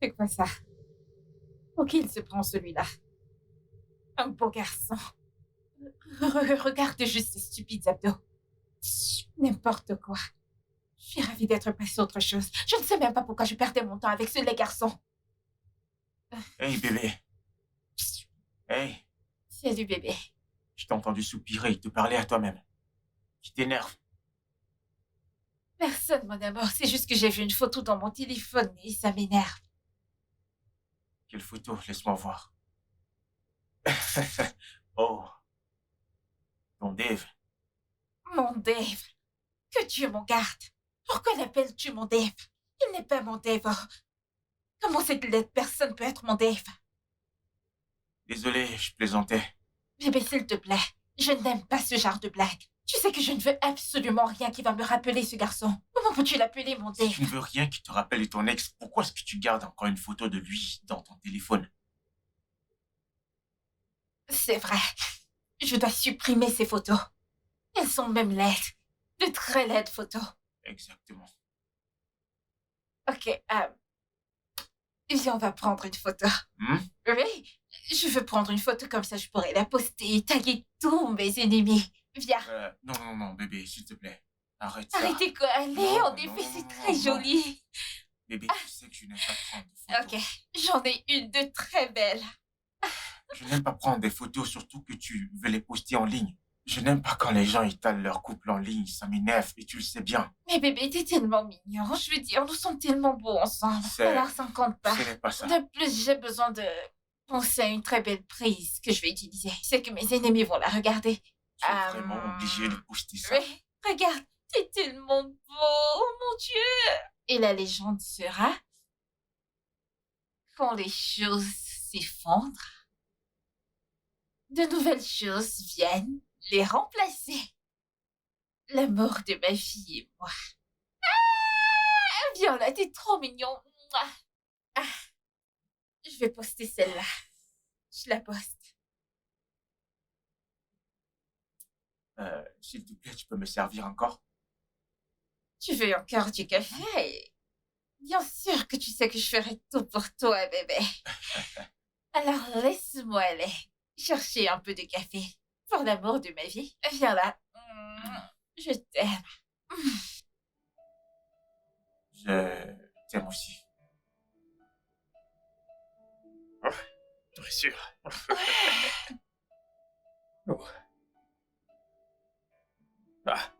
C'est quoi ça? Pour qui il se prend celui-là? Un beau garçon. Regarde juste ces stupides abdos. N'importe quoi. Je suis ravie d'être passée à autre chose. Je ne sais même pas pourquoi je perdais mon temps avec ce laid garçon. Hey, bébé. Hey, Salut, bébé. je t'ai entendu soupirer et te parler à toi-même. Tu t'énerves. Personne, mon amour. C'est juste que j'ai vu une photo dans mon téléphone et ça m'énerve. Quelle photo? Laisse-moi voir. Oh, ton Dave. Mon Dave. Que Dieu m'en garde. Pourquoi l'appelles-tu mon Dave? Il n'est pas mon Dave. Oh. Comment cette laide personne peut être mon Dave? Désolé, je plaisantais. Bébé, s'il te plaît. Je n'aime pas ce genre de blague. Tu sais que je ne veux absolument rien qui va me rappeler ce garçon. Comment peux-tu l'appeler mon Si Dave? tu ne veux rien qui te rappelle de ton ex, pourquoi est-ce que tu gardes encore une photo de lui dans ton téléphone? C'est vrai. Je dois supprimer ces photos. Elles sont même laides. De très laides photos. Exactement. Ok, viens, on va prendre une photo. Hmm? Oui, je veux prendre une photo comme ça, je pourrais la poster et taguer tous mes ennemis. Viens. Non, bébé, s'il te plaît. Arrête ça. Arrêtez quoi? Allez, Non, en effet, c'est très non. joli. Bébé, tu sais que je n'aime pas prendre de photos. Ok, j'en ai une de très belle. Je n'aime pas prendre des photos, surtout que tu veux les poster en ligne. Je n'aime pas quand les gens étalent leur couple en ligne, ça m'énerve et tu le sais bien. Mais bébé, t'es tellement mignon. Je veux dire, nous sommes tellement beaux ensemble. Alors, ça ne compte pas. Ce n'est pas ça. De plus, j'ai besoin de penser à une très belle prise que je vais utiliser. Je sais que mes ennemis vont la regarder. Tu es vraiment obligé de poster ça. Oui, regarde, t'es tellement beau, oh mon Dieu. Et la légende sera, quand les choses s'effondrent, de nouvelles choses viennent les remplacer. L'amour de ma vie et moi. Ah, viens là, t'es trop mignon. Ah, je vais poster celle-là. Je la poste. S'il te plaît, tu peux me servir encore? Tu veux encore du café? Bien sûr que tu sais que je ferai tout pour toi, bébé. Alors laisse-moi aller chercher un peu de café. Pour l'amour de ma vie. Viens là. Je t'aime. Je t'aime aussi. Tu es sûr? Oh. Ah.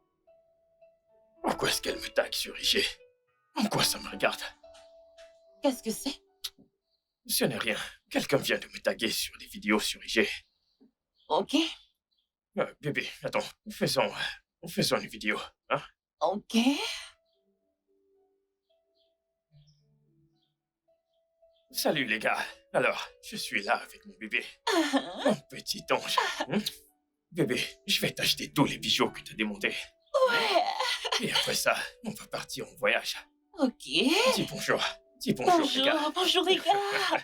Pourquoi est-ce qu'elle me tague sur IG? En quoi ça me regarde? Qu'est-ce que c'est? Ce n'est rien. Quelqu'un vient de me taguer sur des vidéos sur IG. Ok. Bébé, attends. Faisons une vidéo, hein? Ok. Salut les gars. Alors, je suis là avec mon bébé. Mon petit ange. Bébé, je vais t'acheter tous les bijoux que tu as demandés. Ouais. Et après ça, on va partir en voyage. Ok. Dis bonjour. Dis bonjour, les gars. Bonjour les gars.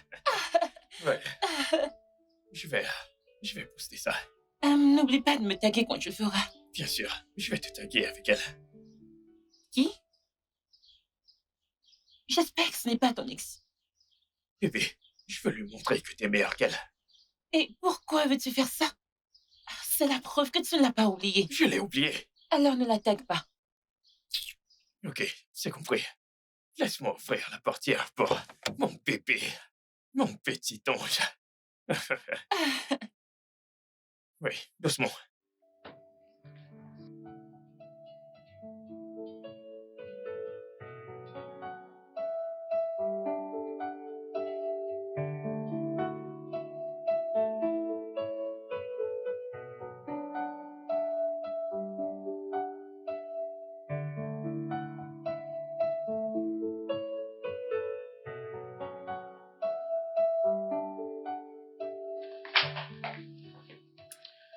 Ouais. Je vais poster ça. N'oublie pas de me taguer quand tu le feras. Bien sûr, je vais te taguer avec elle. Qui? J'espère que ce n'est pas ton ex. Bébé, je veux lui montrer que t'es meilleur qu'elle. Et pourquoi veux-tu faire ça? C'est la preuve que tu ne l'as pas oublié. Je l'ai oublié. Alors ne la tague pas. Ok, c'est compris. Laisse-moi ouvrir la portière pour mon bébé. Mon petit ange. Oui, doucement.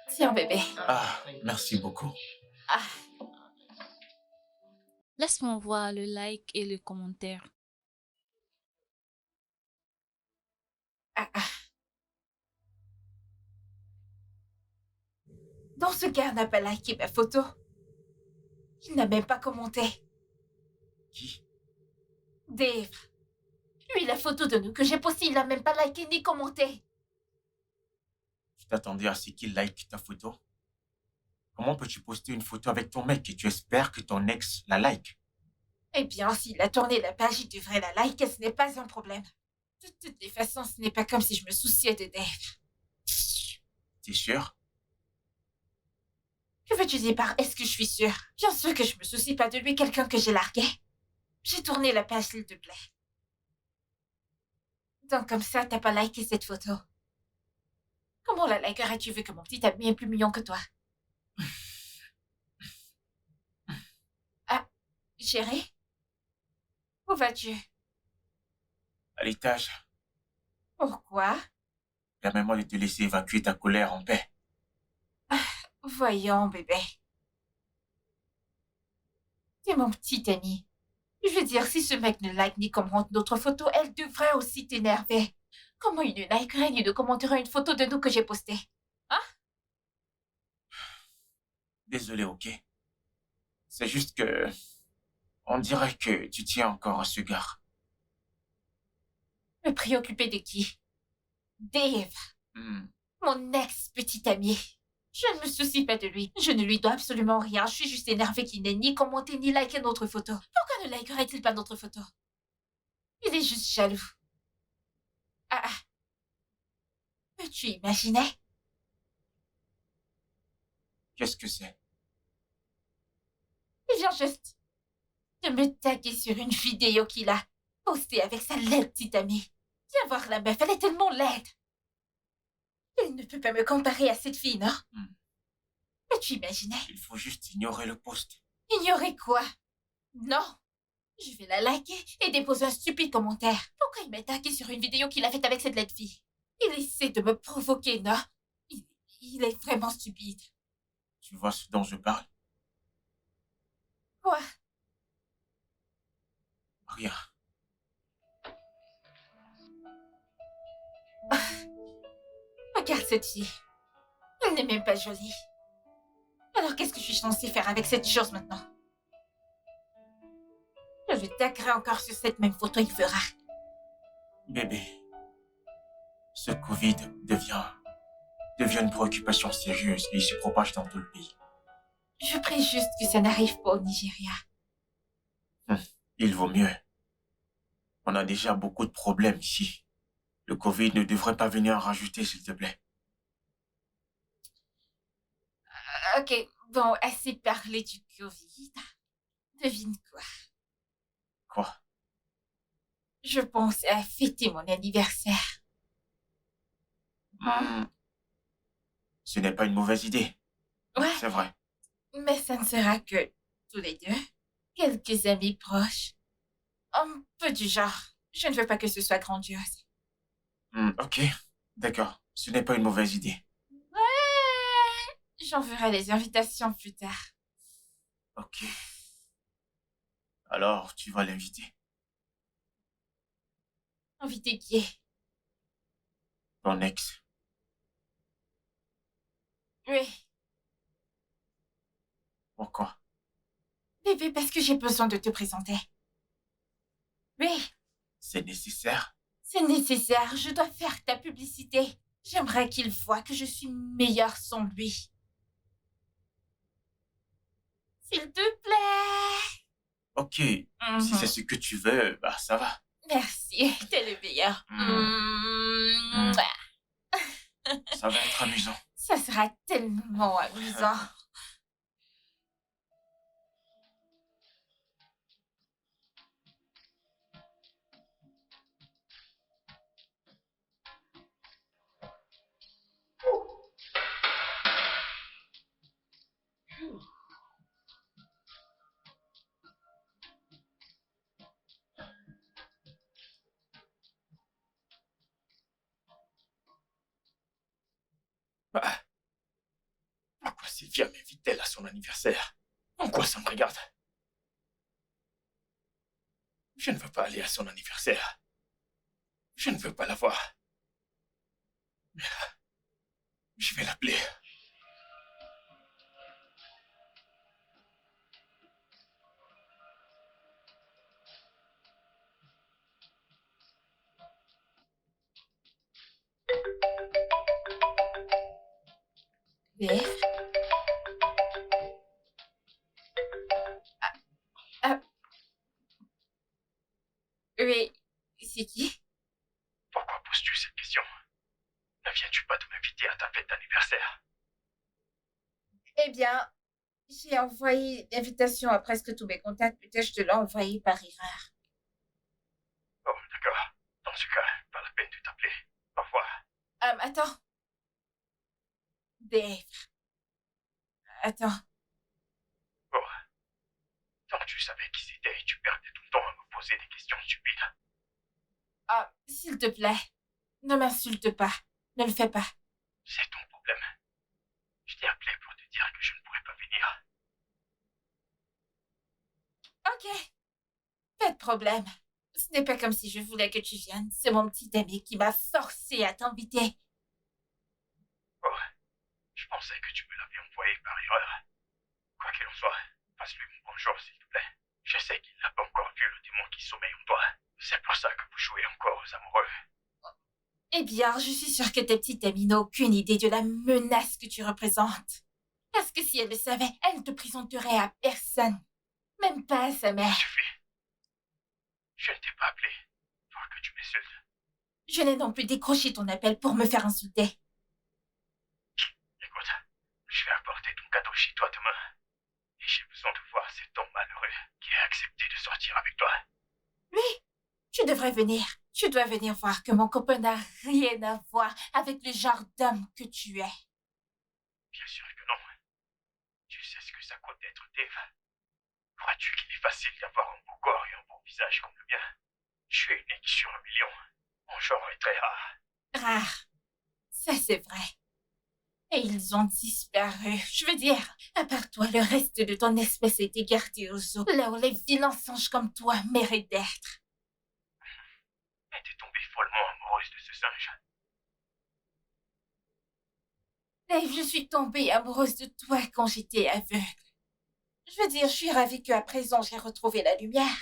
Tiens, bébé. Ah, merci beaucoup. Ah, Laisse-moi voir le like et le commentaire. ah. Donc ce gars n'a pas liké ma photo. Il n'a même pas commenté. Qui? Dave. Lui, la photo de nous que j'ai postée, il n'a même pas liké ni commenté. Tu t'attendais à ce qu'il like ta photo? Comment peux-tu poster une photo avec ton mec et tu espères que ton ex la like? Eh bien, s'il a tourné la page, il devrait la liker, ce n'est pas un problème. De toutes les façons, ce n'est pas comme si je me souciais de Dave. T'es sûr? Que veux-tu dire par est-ce que je suis sûre? Bien sûr que je me soucie pas de lui, quelqu'un que j'ai largué. J'ai tourné la page, s'il te plaît. Donc comme ça, t'as pas liké cette photo. Comment la likerais-tu vu que mon petit ami est plus mignon que toi? Ah, chérie? Où vas-tu? À l'étage, Pourquoi? permets-moi de te laisser évacuer ta colère en paix. Voyons, bébé. T'es mon petit ami. Je veux dire, si ce mec ne like ni commente notre photo, elle devrait aussi t'énerver. Comment il ne likerait ni ne commenterait une photo de nous que j'ai postée? Hein? Désolé, ok? C'est juste que... On dirait que tu tiens encore à ce gars. Me préoccuper de qui? Dave, mon ex-petit ami. Je ne me soucie pas de lui. Je ne lui dois absolument rien. Je suis juste énervée qu'il n'ait ni commenté ni liké notre photo. Pourquoi ne likerait-il pas notre photo? Il est juste jaloux. Ah, peux-tu imaginer? Qu'est-ce que c'est? Il vient juste de me taguer sur une vidéo qu'il a postée avec sa laide petite amie. Viens voir la meuf, elle est tellement laide. Il ne peut pas me comparer à cette fille, non? Peux-tu imaginer? Il faut juste ignorer le post. Ignorer quoi? Non. Je vais la liker et déposer un stupide commentaire. Pourquoi il m'a tagué sur une vidéo qu'il a faite avec cette laide fille? Il essaie de me provoquer, non? Il est vraiment stupide. Tu vois ce dont je parle? Quoi? Rien. Regarde cette fille. Elle n'est même pas jolie. Alors qu'est-ce que je suis censée faire avec cette chose maintenant? Je le taguerai encore sur cette même photo, il verra. Bébé, ce Covid devient une préoccupation sérieuse et il se propage dans tout le pays. Je prie juste que ça n'arrive pas au Nigeria. Il vaut mieux. On a déjà beaucoup de problèmes ici. Le Covid ne devrait pas venir en rajouter, s'il te plaît. Ok, bon, assez parlé du Covid. Devine quoi? Quoi? Je pense à fêter mon anniversaire. Ce n'est pas une mauvaise idée. Ouais. C'est vrai. Mais ça ne sera que tous les deux. Quelques amis proches. Un peu du genre. Je ne veux pas que ce soit grandiose. Ok, d'accord. Ce n'est pas une mauvaise idée. Ouais. J'enverrai les invitations plus tard. Ok. Alors, tu vas l'inviter. Inviter qui est? Ton ex. Oui. Pourquoi? Bébé, parce que j'ai besoin de te présenter. Oui. C'est nécessaire? C'est nécessaire, je dois faire ta publicité. J'aimerais qu'il voie que je suis meilleure sans lui. S'il te plaît. Ok, si c'est ce que tu veux, bah ça va. Merci, t'es le meilleur. Ça va être amusant. Ça sera tellement amusant. Bah, pourquoi Sylvia m'invite-t-elle à son anniversaire? En quoi ça me regarde? Je ne veux pas aller à son anniversaire. Je ne veux pas la voir. Mais je vais l'appeler. Dave? Ah, oui, c'est qui? Pourquoi poses-tu cette question? Ne viens-tu pas de m'inviter à ta fête d'anniversaire? Eh bien, j'ai envoyé l'invitation à presque tous mes contacts. Peut-être je te l'ai envoyé par erreur. Oh, d'accord. Dans ce cas, pas la peine de t'appeler. Au revoir. Attends. Dave. Attends. Oh, tant que tu savais qui c'était, tu perdais ton temps à me poser des questions stupides. S'il te plaît, ne m'insulte pas. Ne le fais pas. C'est ton problème. Je t'ai appelé pour te dire que je ne pourrais pas venir. Ok. Pas de problème. Ce n'est pas comme si je voulais que tu viennes. C'est mon petit ami qui m'a forcé à t'inviter. Oh, je pensais que tu me l'avais envoyé par erreur. Quoi qu'il en soit, passe-lui mon bonjour, s'il te plaît. Je sais qu'il n'a pas encore vu le démon qui sommeille en toi. C'est pour ça que vous jouez encore aux amoureux. Eh bien, je suis sûre que ta petite amie n'a aucune idée de la menace que tu représentes. Parce que si elle le savait, elle ne te présenterait à personne. Même pas à sa mère. Ça suffit. Je ne t'ai pas appelé pour que tu m'insultes. Je n'ai non plus décroché ton appel pour me faire insulter. Écoute, je vais apporter ton cadeau chez toi demain. Et j'ai besoin de voir cet homme malheureux qui a accepté de sortir avec toi. Oui, tu devrais venir. Tu dois venir voir que mon copain n'a rien à voir avec le genre d'homme que tu es. Bien sûr que non. Tu sais ce que ça coûte d'être Dave. Crois-tu qu'il est facile d'avoir un beau corps et un beau visage comme le mien? Je suis unique sur 1 million. Mon genre est très rare. Rare. Ça, c'est vrai. Et ils ont disparu. Je veux dire, à part toi, le reste de ton espèce a été gardé aux eaux, là où les vilains singes comme toi méritent d'être. Mais t'es tombée follement amoureuse de ce singe. Dave, je suis tombée amoureuse de toi quand j'étais aveugle. Je veux dire, je suis ravie qu'à présent j'ai retrouvé la lumière.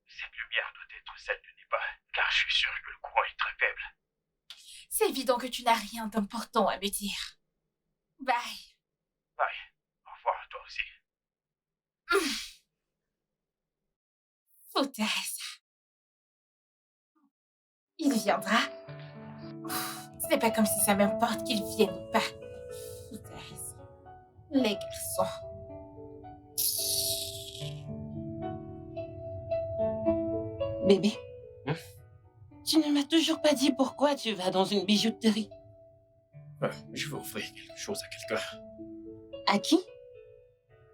Cette lumière doit être celle de Neba, car je suis sûr que le courant est très faible. C'est évident que tu n'as rien d'important à me dire. Bye. Bye. Au revoir à toi aussi. Foutaise. Il viendra. Ce n'est pas comme si ça m'importe qu'il vienne ou pas. Foutaise. Les garçons. Bébé, Hein? tu ne m'as toujours pas dit pourquoi tu vas dans une bijouterie. Je veux offrir quelque chose à quelqu'un. À qui?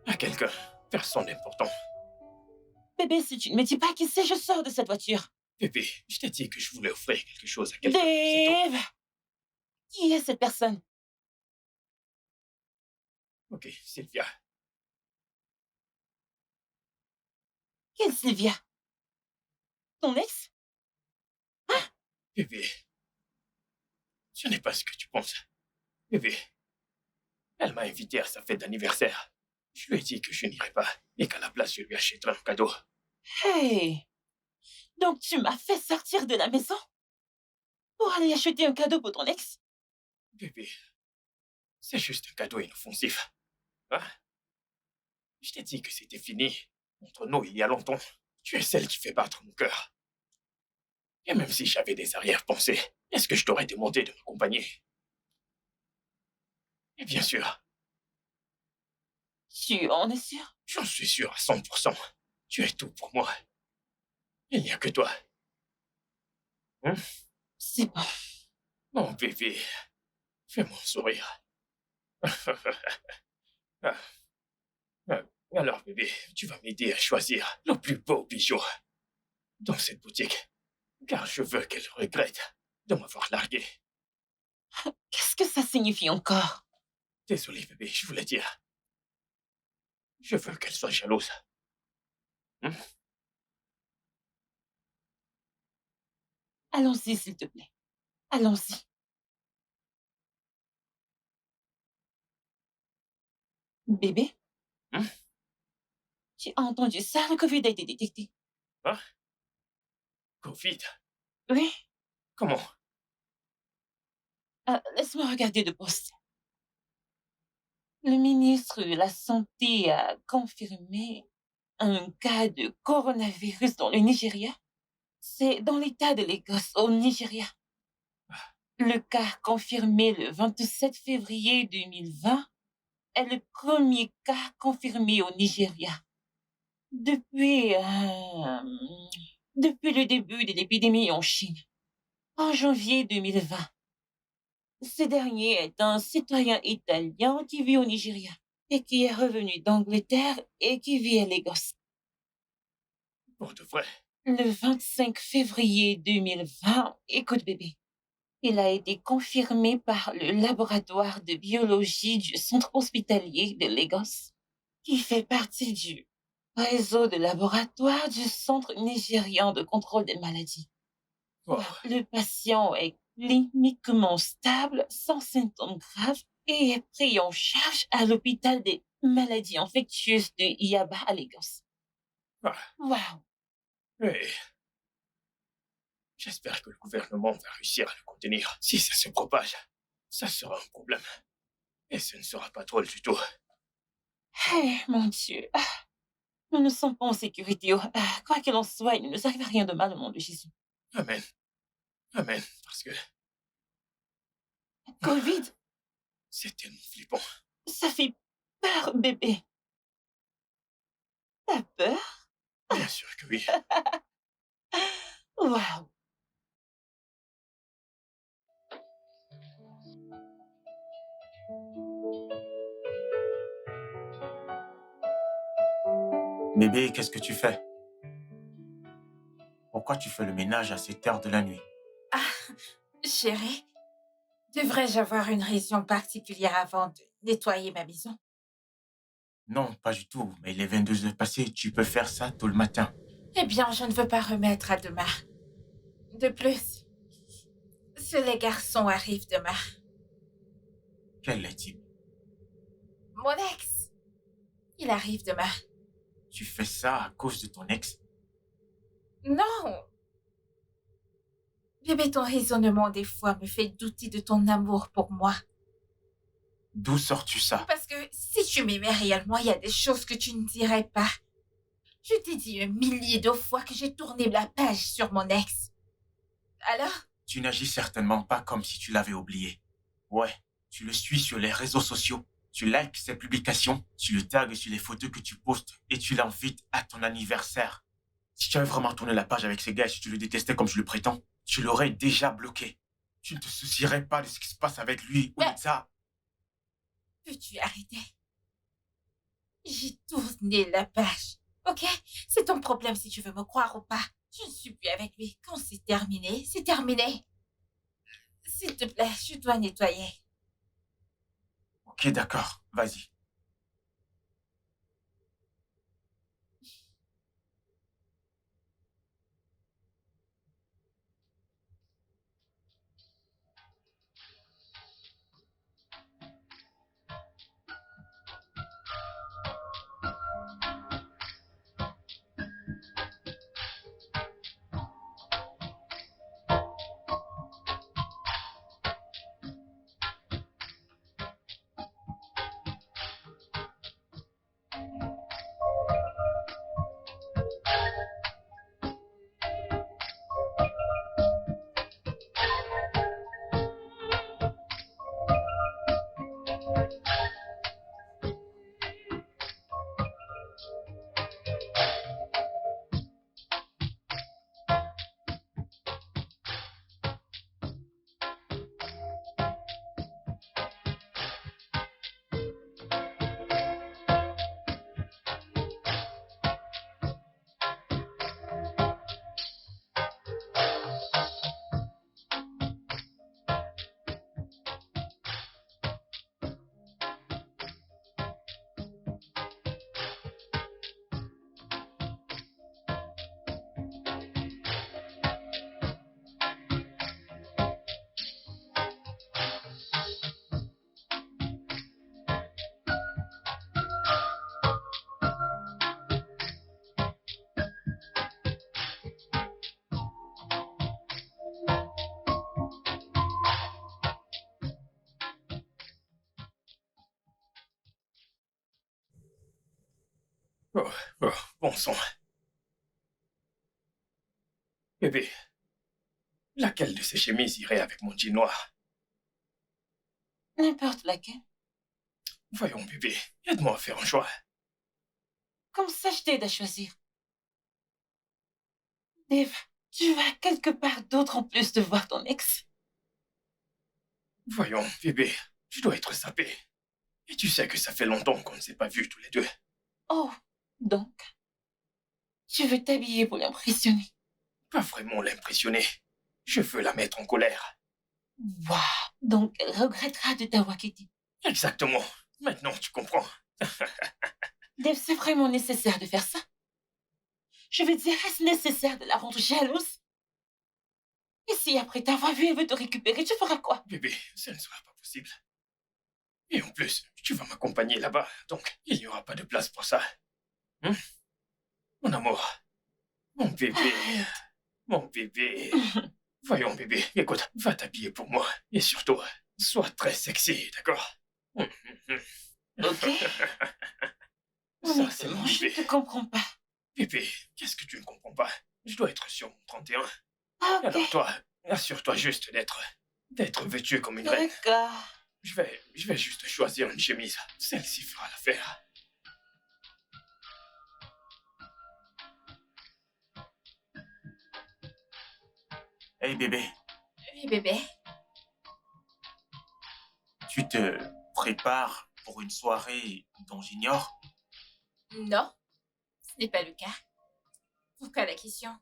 À quelqu'un. Personne d'important. Bébé, si tu ne me dis pas qui c'est, je sors de cette voiture. Bébé, je t'ai dit que je voulais offrir quelque chose à quelqu'un. C'est tout. Dave! Qui est cette personne? Ok, Sylvia. Quelle Sylvia? Ton ex? Bébé. Ce n'est pas ce que tu penses. Bébé. Elle m'a invité à sa fête d'anniversaire. Je lui ai dit que je n'irais pas et qu'à la place, je lui achèterais un cadeau. Hey! Donc tu m'as fait sortir de la maison pour aller acheter un cadeau pour ton ex? Bébé, c'est juste un cadeau inoffensif. Hein? Je t'ai dit que c'était fini entre nous il y a longtemps. Tu es celle qui fait battre mon cœur. Et même si j'avais des arrière-pensées, est-ce que je t'aurais demandé de m'accompagner? Et bien sûr, Tu en es sûr? j'en suis sûr à 100%. Tu es tout pour moi. Il n'y a que toi. C'est bon. Mon bébé, fais-moi sourire. Ah, ah, alors, bébé, tu vas m'aider à choisir le plus beau bijou dans cette boutique. Car je veux qu'elle regrette de m'avoir largué. Qu'est-ce que ça signifie encore? Désolé, bébé, je voulais dire. Je veux qu'elle soit jalouse. Allons-y, s'il te plaît. Allons-y. Bébé? Hein? Tu as entendu ça? Le Covid a été détecté. Hein? Covid? Oui? Comment? Laisse-moi regarder le poste. Le ministre de la Santé a confirmé un cas de coronavirus dans le Nigeria. C'est dans l'État de Lagos, au Nigeria. Le cas confirmé le 27 février 2020 est le premier cas confirmé au Nigeria. Depuis le début de l'épidémie en Chine, en janvier 2020. Ce dernier est un citoyen italien qui vit au Nigeria et qui est revenu d'Angleterre et qui vit à Lagos. Pour de vrai. Le 25 février 2020, écoute bébé, il a été confirmé par le laboratoire de biologie du centre hospitalier de Lagos, qui fait partie du réseau de laboratoires du Centre nigérian de contrôle des maladies. Oh, Le patient est cliniquement stable, sans symptômes graves, et est pris en charge à l'hôpital des maladies infectieuses de Yaba à Lagos. ah, Wow! mais j'espère que le gouvernement va réussir à le contenir. Si ça se propage, ça sera un problème. Et ce ne sera pas drôle du tout. Eh, mon Dieu! Nous ne sommes pas en sécurité. Quoi qu'il en soit, il ne nous arrive rien de mal au nom de Jésus. Amen. Amen. Parce que Covid, c'est tellement flippant. ça fait peur, bébé. T'as peur? Bien sûr que oui. Wow! Bébé, qu'est-ce que tu fais? Pourquoi tu fais le ménage à cette heure de la nuit? Chérie, devrais-je avoir une raison particulière avant de nettoyer ma maison? Non, pas du tout. Mais il est 22 heures passées. Tu peux faire ça tôt le matin. Eh bien, je ne veux pas remettre à demain. De plus, les garçons arrivent demain. Quel est-il? Mon ex, il arrive demain. Tu fais ça à cause de ton ex? Non! Bébé, ton raisonnement des fois me fait douter de ton amour pour moi. D'où sors-tu ça? Parce que si tu m'aimais réellement, il y a des choses que tu ne dirais pas. Je t'ai dit 1 000 000 de fois que j'ai tourné la page sur mon ex. Alors? Tu n'agis certainement pas comme si tu l'avais oublié. Ouais, tu le suis sur les réseaux sociaux. Tu likes ses publications, tu le tagues sur les photos que tu postes et tu l'invites à ton anniversaire. Si tu avais vraiment tourné la page avec ces gars et si tu le détestais comme je le prétends, tu l'aurais déjà bloqué. Tu ne te soucierais pas de ce qui se passe avec lui ou Mais- de ça. Peux-tu arrêter? J'ai tourné la page. Ok? C'est ton problème si tu veux me croire ou pas. Je ne suis plus avec lui. Quand c'est terminé, c'est terminé. S'il te plaît, je dois nettoyer. Ok, d'accord, vas-y. Oh, oh, bon sang. Bébé, laquelle de ces chemises irait avec mon jean noir? N'importe laquelle. Voyons, bébé, aide-moi à faire un choix. Comme ça, je t'aide à choisir. Dave, tu vas quelque part d'autre en plus de voir ton ex. Voyons, bébé, tu dois être sapé. Et tu sais que ça fait longtemps qu'on ne s'est pas vus tous les deux. Oh, donc, tu veux t'habiller pour l'impressionner. Pas vraiment l'impressionner. Je veux la mettre en colère. Waouh, donc elle regrettera de t'avoir quitté. Exactement. Maintenant, tu comprends. Dave, c'est vraiment nécessaire de faire ça. Je veux dire, est-ce nécessaire de la rendre jalouse? Et si après t'avoir vu, elle veut te récupérer, tu feras quoi? Bébé, ça ne sera pas possible. Et en plus, tu vas m'accompagner là-bas, donc il n'y aura pas de place pour ça. Hein? Mon amour. Mon bébé. Mon bébé. Voyons, bébé, écoute, va t'habiller pour moi. Et surtout, sois très sexy, d'accord? Ok. Ça, c'est mon Honnêtement, je bébé. ne te comprends pas. Bébé, qu'est-ce que tu ne comprends pas? Je dois être sur mon 31. Ok, Alors toi, assure-toi juste d'être vêtu comme une reine. d'accord. Je vais juste choisir une chemise. Celle-ci fera l'affaire. Hey bébé, Oui, bébé. tu te prépares pour une soirée dont j'ignore? Non, ce n'est pas le cas. Pourquoi la question?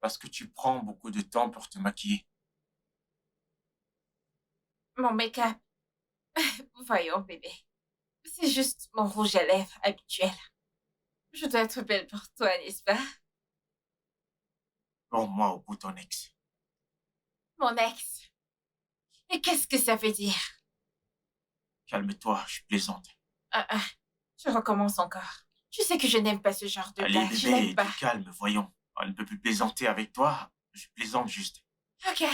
Parce que tu prends beaucoup de temps pour te maquiller. Mon make-up. Voyons, bébé. C'est juste mon rouge à lèvres habituel. Je dois être belle pour toi, n'est-ce pas? Pour moi au bout ton ex. Mon ex. Et qu'est-ce que ça veut dire? Calme-toi, je plaisante. Ah, ah, je recommence encore. Tu sais que je n'aime pas ce genre de Allez blague. Je bébé, n'aime pas. du calme, voyons. On ne peut plus plaisanter avec toi. Je plaisante juste. Ok.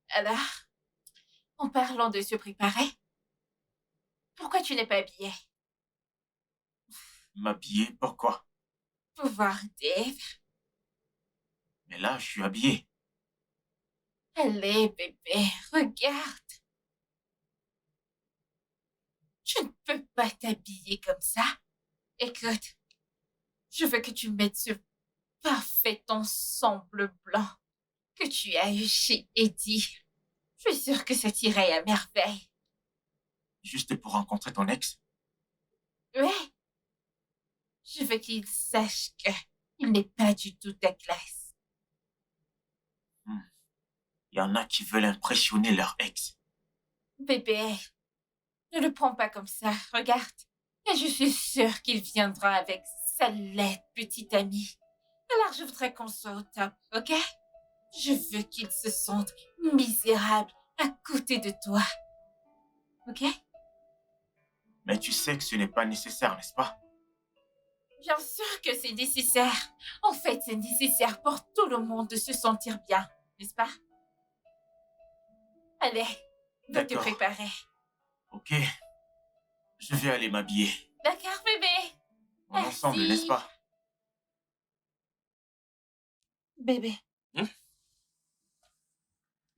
Alors, en parlant de se préparer, pourquoi tu n'es pas habillée? M'habiller, pourquoi? Pour voir Dave. Mais là, je suis habillé. Allez, bébé, regarde. Je ne peux pas t'habiller comme ça. Écoute, je veux que tu mettes ce parfait ensemble blanc que tu as eu chez Eddie. Je suis sûre que ça t'irait à merveille. Juste pour rencontrer ton ex. Ouais, je veux qu'il sache que il n'est pas du tout ta classe. Il y en a qui veulent impressionner leur ex. Bébé, ne le prends pas comme ça, regarde. Et je suis sûre qu'il viendra avec sa laide petite amie. Alors je voudrais qu'on soit au top, ok? Je veux qu'il se sente misérable à côté de toi. Ok? Mais tu sais que ce n'est pas nécessaire, n'est-ce pas? Bien sûr que c'est nécessaire. En fait, c'est nécessaire pour tout le monde de se sentir bien, n'est-ce pas? Allez, va te D'accord. préparer. Ok. Je vais aller m'habiller. D'accord, bébé? On est ensemble, n'est-ce pas? Bébé, Hmm?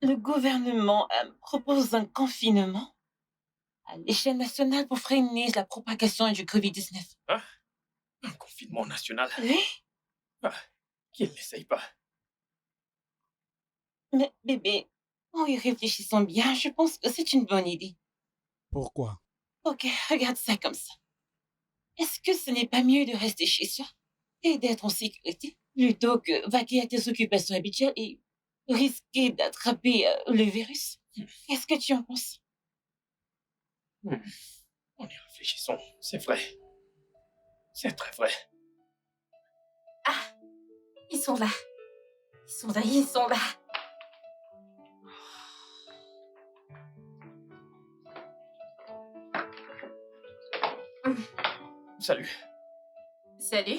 le gouvernement propose un confinement à l'échelle nationale pour freiner la propagation du Covid-19. Hein? Un confinement national? Oui, Ah, qu'il n'essaye pas. mais bébé, en y réfléchissant bien, je pense que c'est une bonne idée. Pourquoi? Ok, regarde ça comme ça. Est-ce que ce n'est pas mieux de rester chez soi et d'être en sécurité plutôt que vaquer à tes occupations habituelles et risquer d'attraper le virus? Qu'est-ce que tu en penses? Hmm. En y réfléchissant, c'est vrai. C'est très vrai. Ah, ils sont là. Ils sont là, ils sont là. Salut. Salut.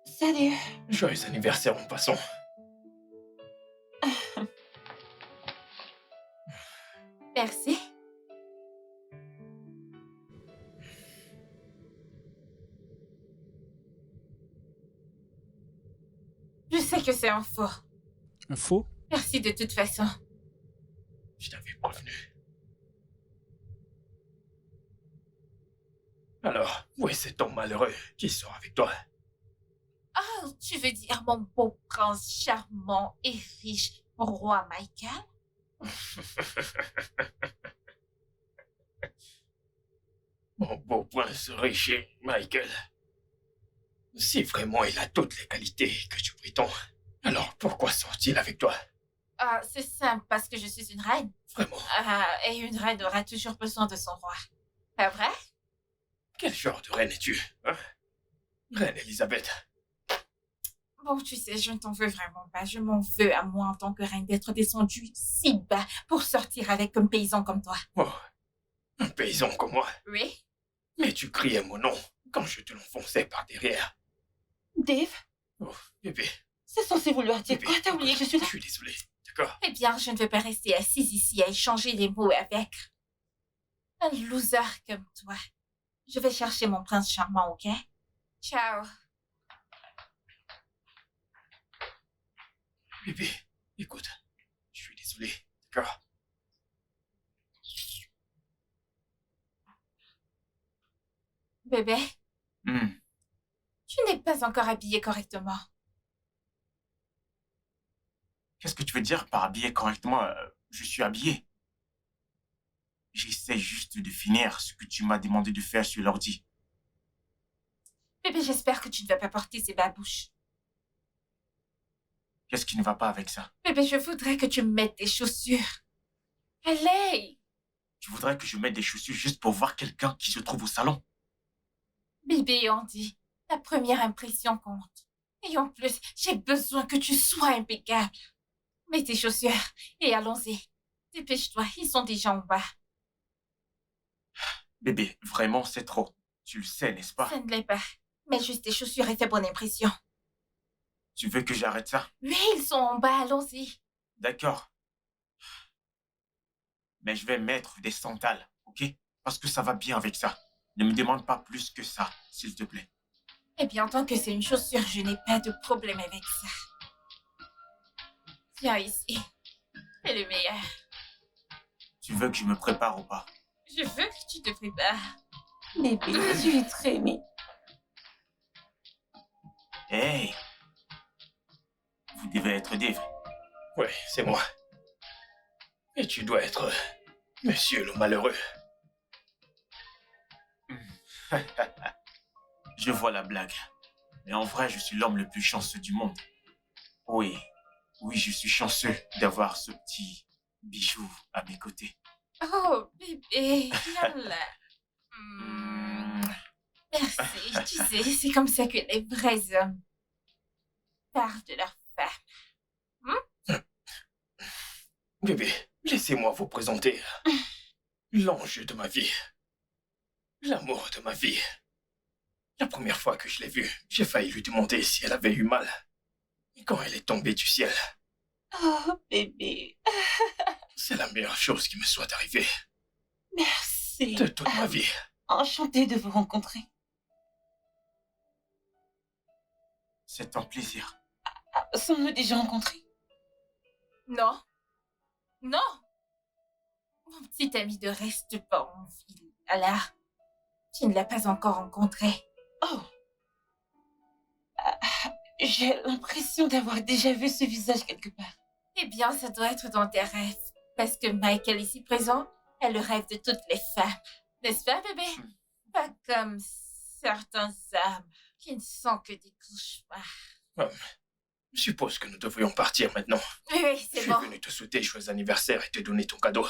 Salut. Joyeux anniversaire en passant. Merci. Je sais que c'est un faux. Un faux? Merci de toute façon. Je t'avais prévenu. Alors, où est cet homme malheureux qui sort avec toi? Oh, tu veux dire mon beau prince charmant et riche, roi Michael? Mon beau prince riche, Michael. Si vraiment il a toutes les qualités que tu prétends, alors pourquoi sort-il avec toi? Ah, c'est simple, parce que je suis une reine. Vraiment? Et une reine aura toujours besoin de son roi. Pas vrai? Quel genre de reine es-tu, hein? Reine Elisabeth. Bon, tu sais, je ne t'en veux vraiment pas. Je m'en veux à moi en tant que reine d'être descendue si bas pour sortir avec un paysan comme toi. Oh, un paysan comme moi. Oui? Mais tu criais mon nom quand je te l'enfonçais par derrière. Dave, Oh, bébé, c'est censé vouloir dire bébé. quoi? T'as oublié que je suis là? Je suis désolé, d'accord? Eh bien, je ne veux pas rester assise ici à échanger les mots avec un loser comme toi. Je vais chercher mon prince charmant, ok? Ciao. Bébé, écoute, je suis désolé, d'accord? Bébé, Hmm. tu n'es pas encore habillé correctement. Qu'est-ce que tu veux dire par habillé correctement? Je suis habillé. J'essaie juste de finir ce que tu m'as demandé de faire sur l'ordi. Bébé, j'espère que tu ne vas pas porter ces babouches. Qu'est-ce qui ne va pas avec ça? Bébé, je voudrais que tu mettes des chaussures. Allez! Tu voudrais que je mette des chaussures juste pour voir quelqu'un qui se trouve au salon? Bébé, on dit, la première impression compte. Et en plus, j'ai besoin que tu sois impeccable. Mets tes chaussures et allons-y. Dépêche-toi, ils sont déjà en bas. Bébé, vraiment, c'est trop. Tu le sais, n'est-ce pas? Ça ne l'est pas. Mets juste tes chaussures et fais bonne impression. Tu veux que j'arrête ça? Oui, ils sont en bas, allons-y. D'accord. Mais je vais mettre des sandales, ok? Parce que ça va bien avec ça. Ne me demande pas plus que ça, s'il te plaît. Eh bien, tant que c'est une chaussure, je n'ai pas de problème avec ça. Viens ici. C'est le meilleur. Tu veux que je me prépare ou pas? Je veux que tu te prépares. Bébé, je suis très émue. Hey! Vous devez être Dave. Ouais, c'est moi. Et tu dois être monsieur le malheureux. Je vois la blague. Mais en vrai, je suis l'homme le plus chanceux du monde. Oui, oui, je suis chanceux d'avoir ce petit bijou à mes côtés. Oh, bébé, viens là. Merci, tu sais, c'est comme ça que les vrais hommes parlent de leur femme. Bébé, laissez-moi vous présenter l'ange de ma vie. L'amour de ma vie. La première fois que je l'ai vue, j'ai failli lui demander si elle avait eu mal. Et quand elle est tombée du ciel, Oh, bébé, c'est la meilleure chose qui me soit arrivée merci. de toute ma vie. Enchantée de vous rencontrer. C'est un plaisir. Sommes-nous déjà rencontrés? Non. Non. Mon petit ami de reste pas en ville. Alors, tu ne l'as pas encore rencontré. Oh. J'ai l'impression d'avoir déjà vu ce visage quelque part. Eh bien, ça doit être dans tes rêves. Parce que Michael, ici présent, est le rêve de toutes les femmes. N'est-ce pas, bébé? Pas comme certains hommes qui ne sont que des cauchemars. Je suppose que nous devrions partir maintenant. Oui, oui, Je c'est suis bon. venu te souhaiter joyeux anniversaire et te donner ton cadeau.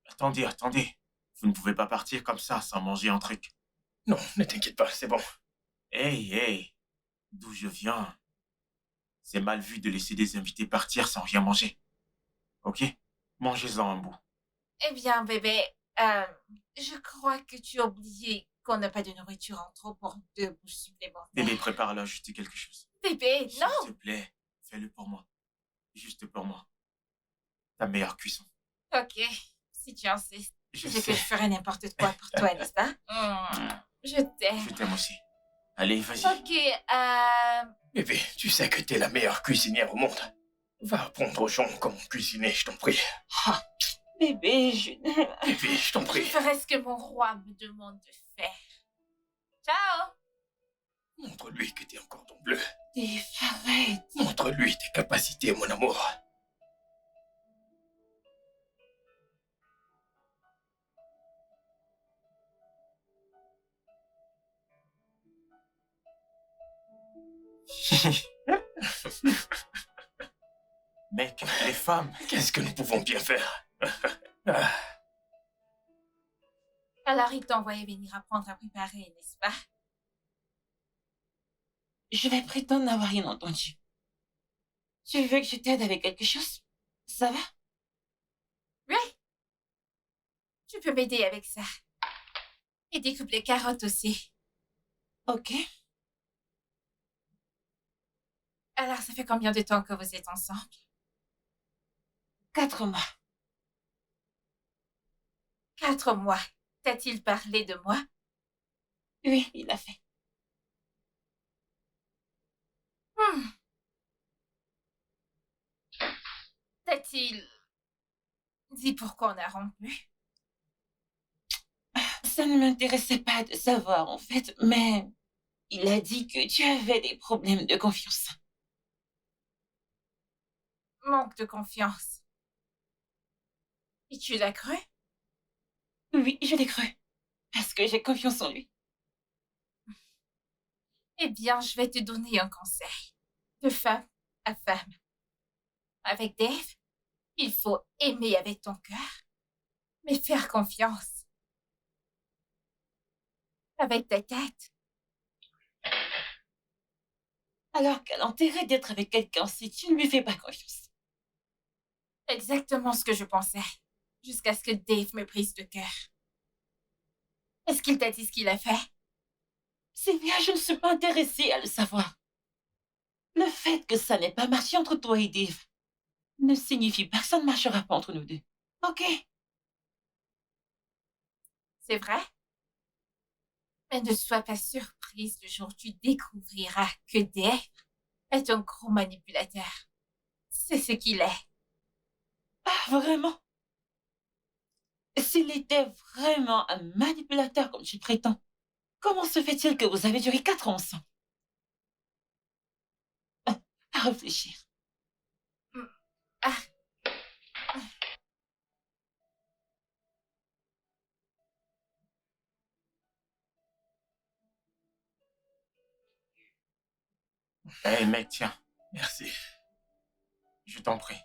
Attendez, attendez. Vous ne pouvez pas partir comme ça sans manger un truc. Non, ne t'inquiète pas, c'est bon. Hey, hey. D'où je viens. C'est mal vu de laisser des invités partir sans rien manger. Ok? Mangez-en un bout. Eh bien, bébé, je crois que tu as oublié qu'on n'a pas de nourriture en trop pour 2 bouches supplémentaires. Bébé, prépare à ajouter quelque chose. Bébé, S'il non! te plaît, fais-le pour moi. Juste pour moi. Ta meilleure cuisson. Ok, si tu insistes. Je Je sais sais. que je ferai n'importe quoi pour toi, n'est-ce pas? Je t'aime. Je t'aime aussi. Allez, vas-y. Ok, Bébé, tu sais que t'es la meilleure cuisinière au monde. Va apprendre aux gens comment cuisiner, je t'en prie. Ah, bébé, Bébé, je t'en je prie. ferai ce que mon roi me demande de faire. Ciao! Montre-lui que t'es un cordon bleu. Dave, arrête. Montre-lui tes capacités, mon amour. Mec, les femmes. Qu'est-ce que nous pouvons bien faire? Ah, Alors, il t'a envoyé venir apprendre à préparer, n'est-ce pas? Je vais prétendre n'avoir rien entendu. Tu veux que je t'aide avec quelque chose? Ça va? Oui. Tu peux m'aider avec ça. Et découpe les carottes aussi. Ok. Alors, ça fait combien de temps que vous êtes ensemble? 4 mois. 4 mois. T'a-t-il parlé de moi? Oui, il a fait. Hmm. T'a-t-il dit pourquoi on a rompu? Ça ne m'intéressait pas de savoir, en fait, mais il a dit que tu avais des problèmes de confiance. Manque de confiance. Et tu l'as cru? Oui, je l'ai cru. Parce que j'ai confiance en lui. Eh bien, je vais te donner un conseil. De femme à femme. Avec Dave, il faut aimer avec ton cœur, mais faire confiance. Avec ta tête. Alors quel intérêt d'être avec quelqu'un si tu ne lui fais pas confiance? Exactement ce que je pensais. Jusqu'à ce que Dave me brise le cœur. Est-ce qu'il t'a dit ce qu'il a fait? Sylvia, je ne suis pas intéressée à le savoir. Le fait que ça n'ait pas marché entre toi et Dave ne signifie pas que ça ne marchera pas entre nous deux. Ok? C'est vrai? Mais ne sois pas surprise le jour où tu découvriras que Dave est un gros manipulateur. C'est ce qu'il est. Ah, vraiment? S'il était vraiment un manipulateur comme tu prétends, comment se fait-il que vous avez duré 4 ans ensemble? À réfléchir. Ah, Hé, mec, tiens, merci. je t'en prie.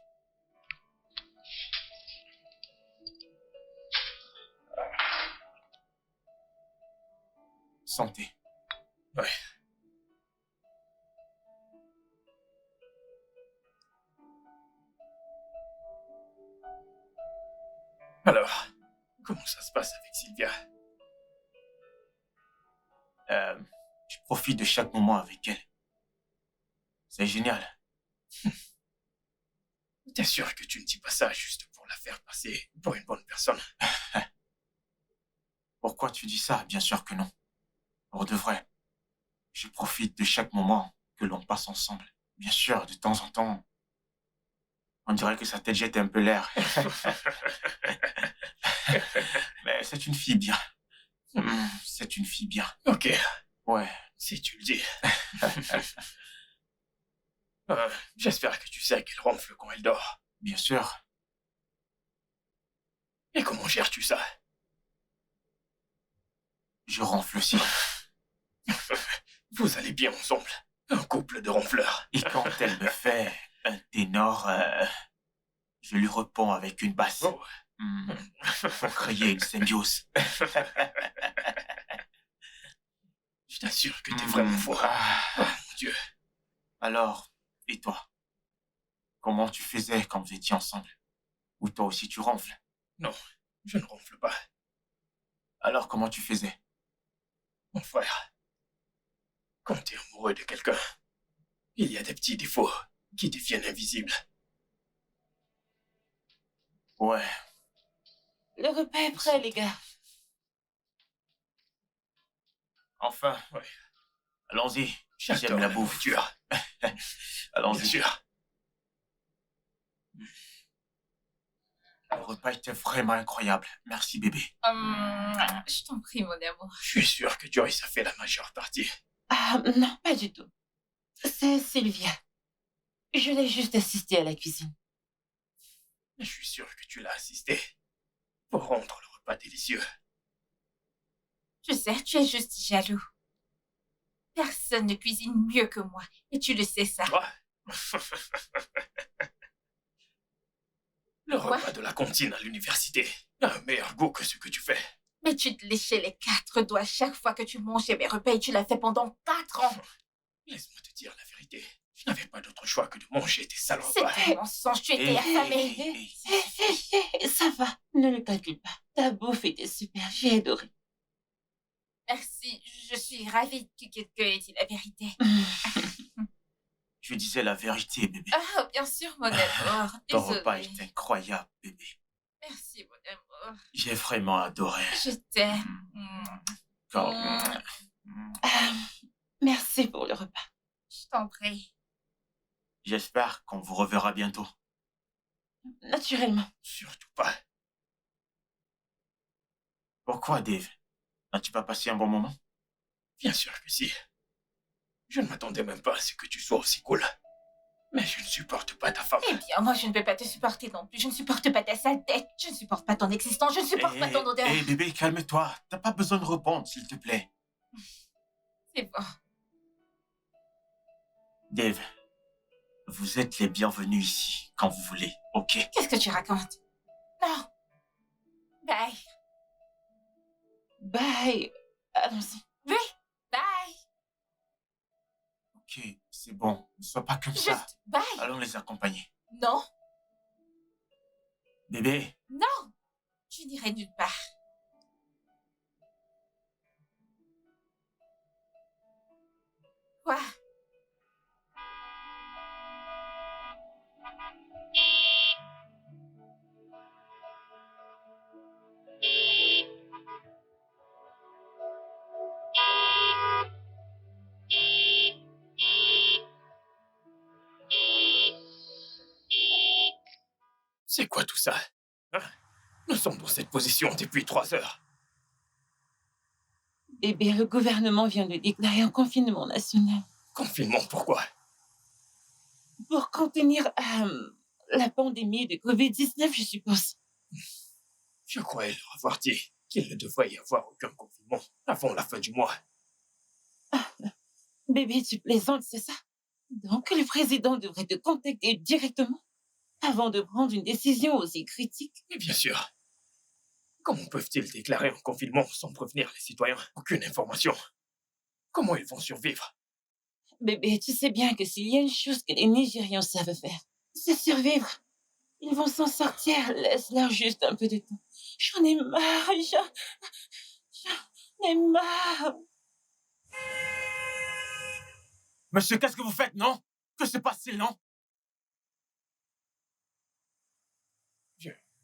Santé. Ouais. Alors, comment ça se passe avec Sylvia? Je profite de chaque moment avec elle. C'est génial. T'es sûr que tu ne dis pas ça juste pour la faire passer pour une bonne personne? Pourquoi tu dis ça? Bien sûr que non. Pour de vrai, je profite de chaque moment que l'on passe ensemble. Bien sûr, de temps en temps, on dirait que sa tête jette un peu l'air. Mais c'est une fille bien. C'est une fille bien. Ok, Ouais. si tu le dis. J'espère que tu sais qu'elle ronfle quand elle dort. Bien sûr. Et comment gères-tu ça? Je ronfle aussi. Vous allez bien ensemble. Un couple de ronfleurs. Et quand elle me fait un ténor, je lui réponds avec une basse. Oh. Pour créer une symbiose. Je t'assure que t'es vraiment fort. Oh Ah. mon Dieu. Alors, et toi? Comment tu faisais quand vous étiez ensemble? Ou toi aussi tu ronfles? Non, je ne ronfle pas. Alors comment tu faisais? Mon frère, quand t'es amoureux de quelqu'un, il y a des petits défauts qui deviennent invisibles. Ouais. Le repas est prêt, les gars. Enfin. Ouais. Allons-y. J'aime J'adore la la bouffe. nourriture. Bien Allons-y. sûr. Le repas était vraiment incroyable. Merci, bébé. Je t'en prie, mon amour. Je suis sûr que Joyce a fait la majeure partie. Ah, non, pas du tout. C'est Sylvia. Je l'ai juste assistée à la cuisine. Mais je suis sûr que tu l'as assisté pour rendre le repas délicieux. Je sais, tu es juste jaloux. Personne ne cuisine mieux que moi, et tu le sais ça. Quoi? Le Quoi? repas de la cantine à l'université a un meilleur goût que ce que tu fais. Mais tu te léchais les 4 doigts chaque fois que tu mangeais mes repas et tu l'as fait pendant 4 ans. Laisse-moi te dire la vérité. Je n'avais pas d'autre choix que de manger tes sales repas. C'était un mensonge, tu étais Hey, affamé. hey, hey. Ça va, ne le calcule pas. Ta bouffe était super, j'ai adoré. Merci, je suis ravie que quelqu'un ait dit la vérité. Je disais la vérité, bébé. Ah, bien sûr, mon amour. Ton repas Désolée. est incroyable, bébé. Merci, mon amour. J'ai vraiment adoré. Je t'aime. Quand- Ah, merci pour le repas. Je t'en prie. J'espère qu'on vous reverra bientôt. Naturellement. Surtout pas. Pourquoi, Dave? N'as-tu pas passé un bon moment? Bien sûr que si. Je ne m'attendais même pas à ce que tu sois aussi cool. Mais je ne supporte pas ta femme. Eh bien, moi, je ne peux pas te supporter non plus. Je ne supporte pas ta sale tête. Je ne supporte pas ton existence. Je ne supporte pas ton odeur. Hé, bébé, calme-toi. T'as pas besoin de répondre, s'il te plaît. C'est bon. Dave, vous êtes les bienvenus ici, quand vous voulez, ok? Qu'est-ce que tu racontes? Non. Bye. Bye. Allons-y. Oui. Bye. Ok, c'est bon. Ne sois pas comme ça. Juste bye. Allons les accompagner. Non. Bébé, Non. Je n'irai nulle part. Quoi? C'est quoi tout ça? Hein? Nous sommes dans cette position depuis 3 heures. Bébé, le gouvernement vient de déclarer un confinement national Confinement, pourquoi? pour contenir la pandémie de Covid-19, je suppose. Je croyais leur avoir dit qu'il ne devrait y avoir aucun confinement avant la fin du mois. Bébé, tu plaisantes, c'est ça? Donc, le président devrait te contacter directement avant de prendre une décision aussi critique. Mais bien sûr. Comment peuvent-ils déclarer un confinement sans prévenir les citoyens? Aucune information. Comment ils vont survivre? Bébé, tu sais bien que s'il y a une chose que les Nigérians savent faire, c'est survivre. Ils vont s'en sortir, laisse-leur juste un peu de temps. J'en ai marre, j'en ai marre. monsieur, qu'est-ce que vous faites, non? Que se passe-t-il, non?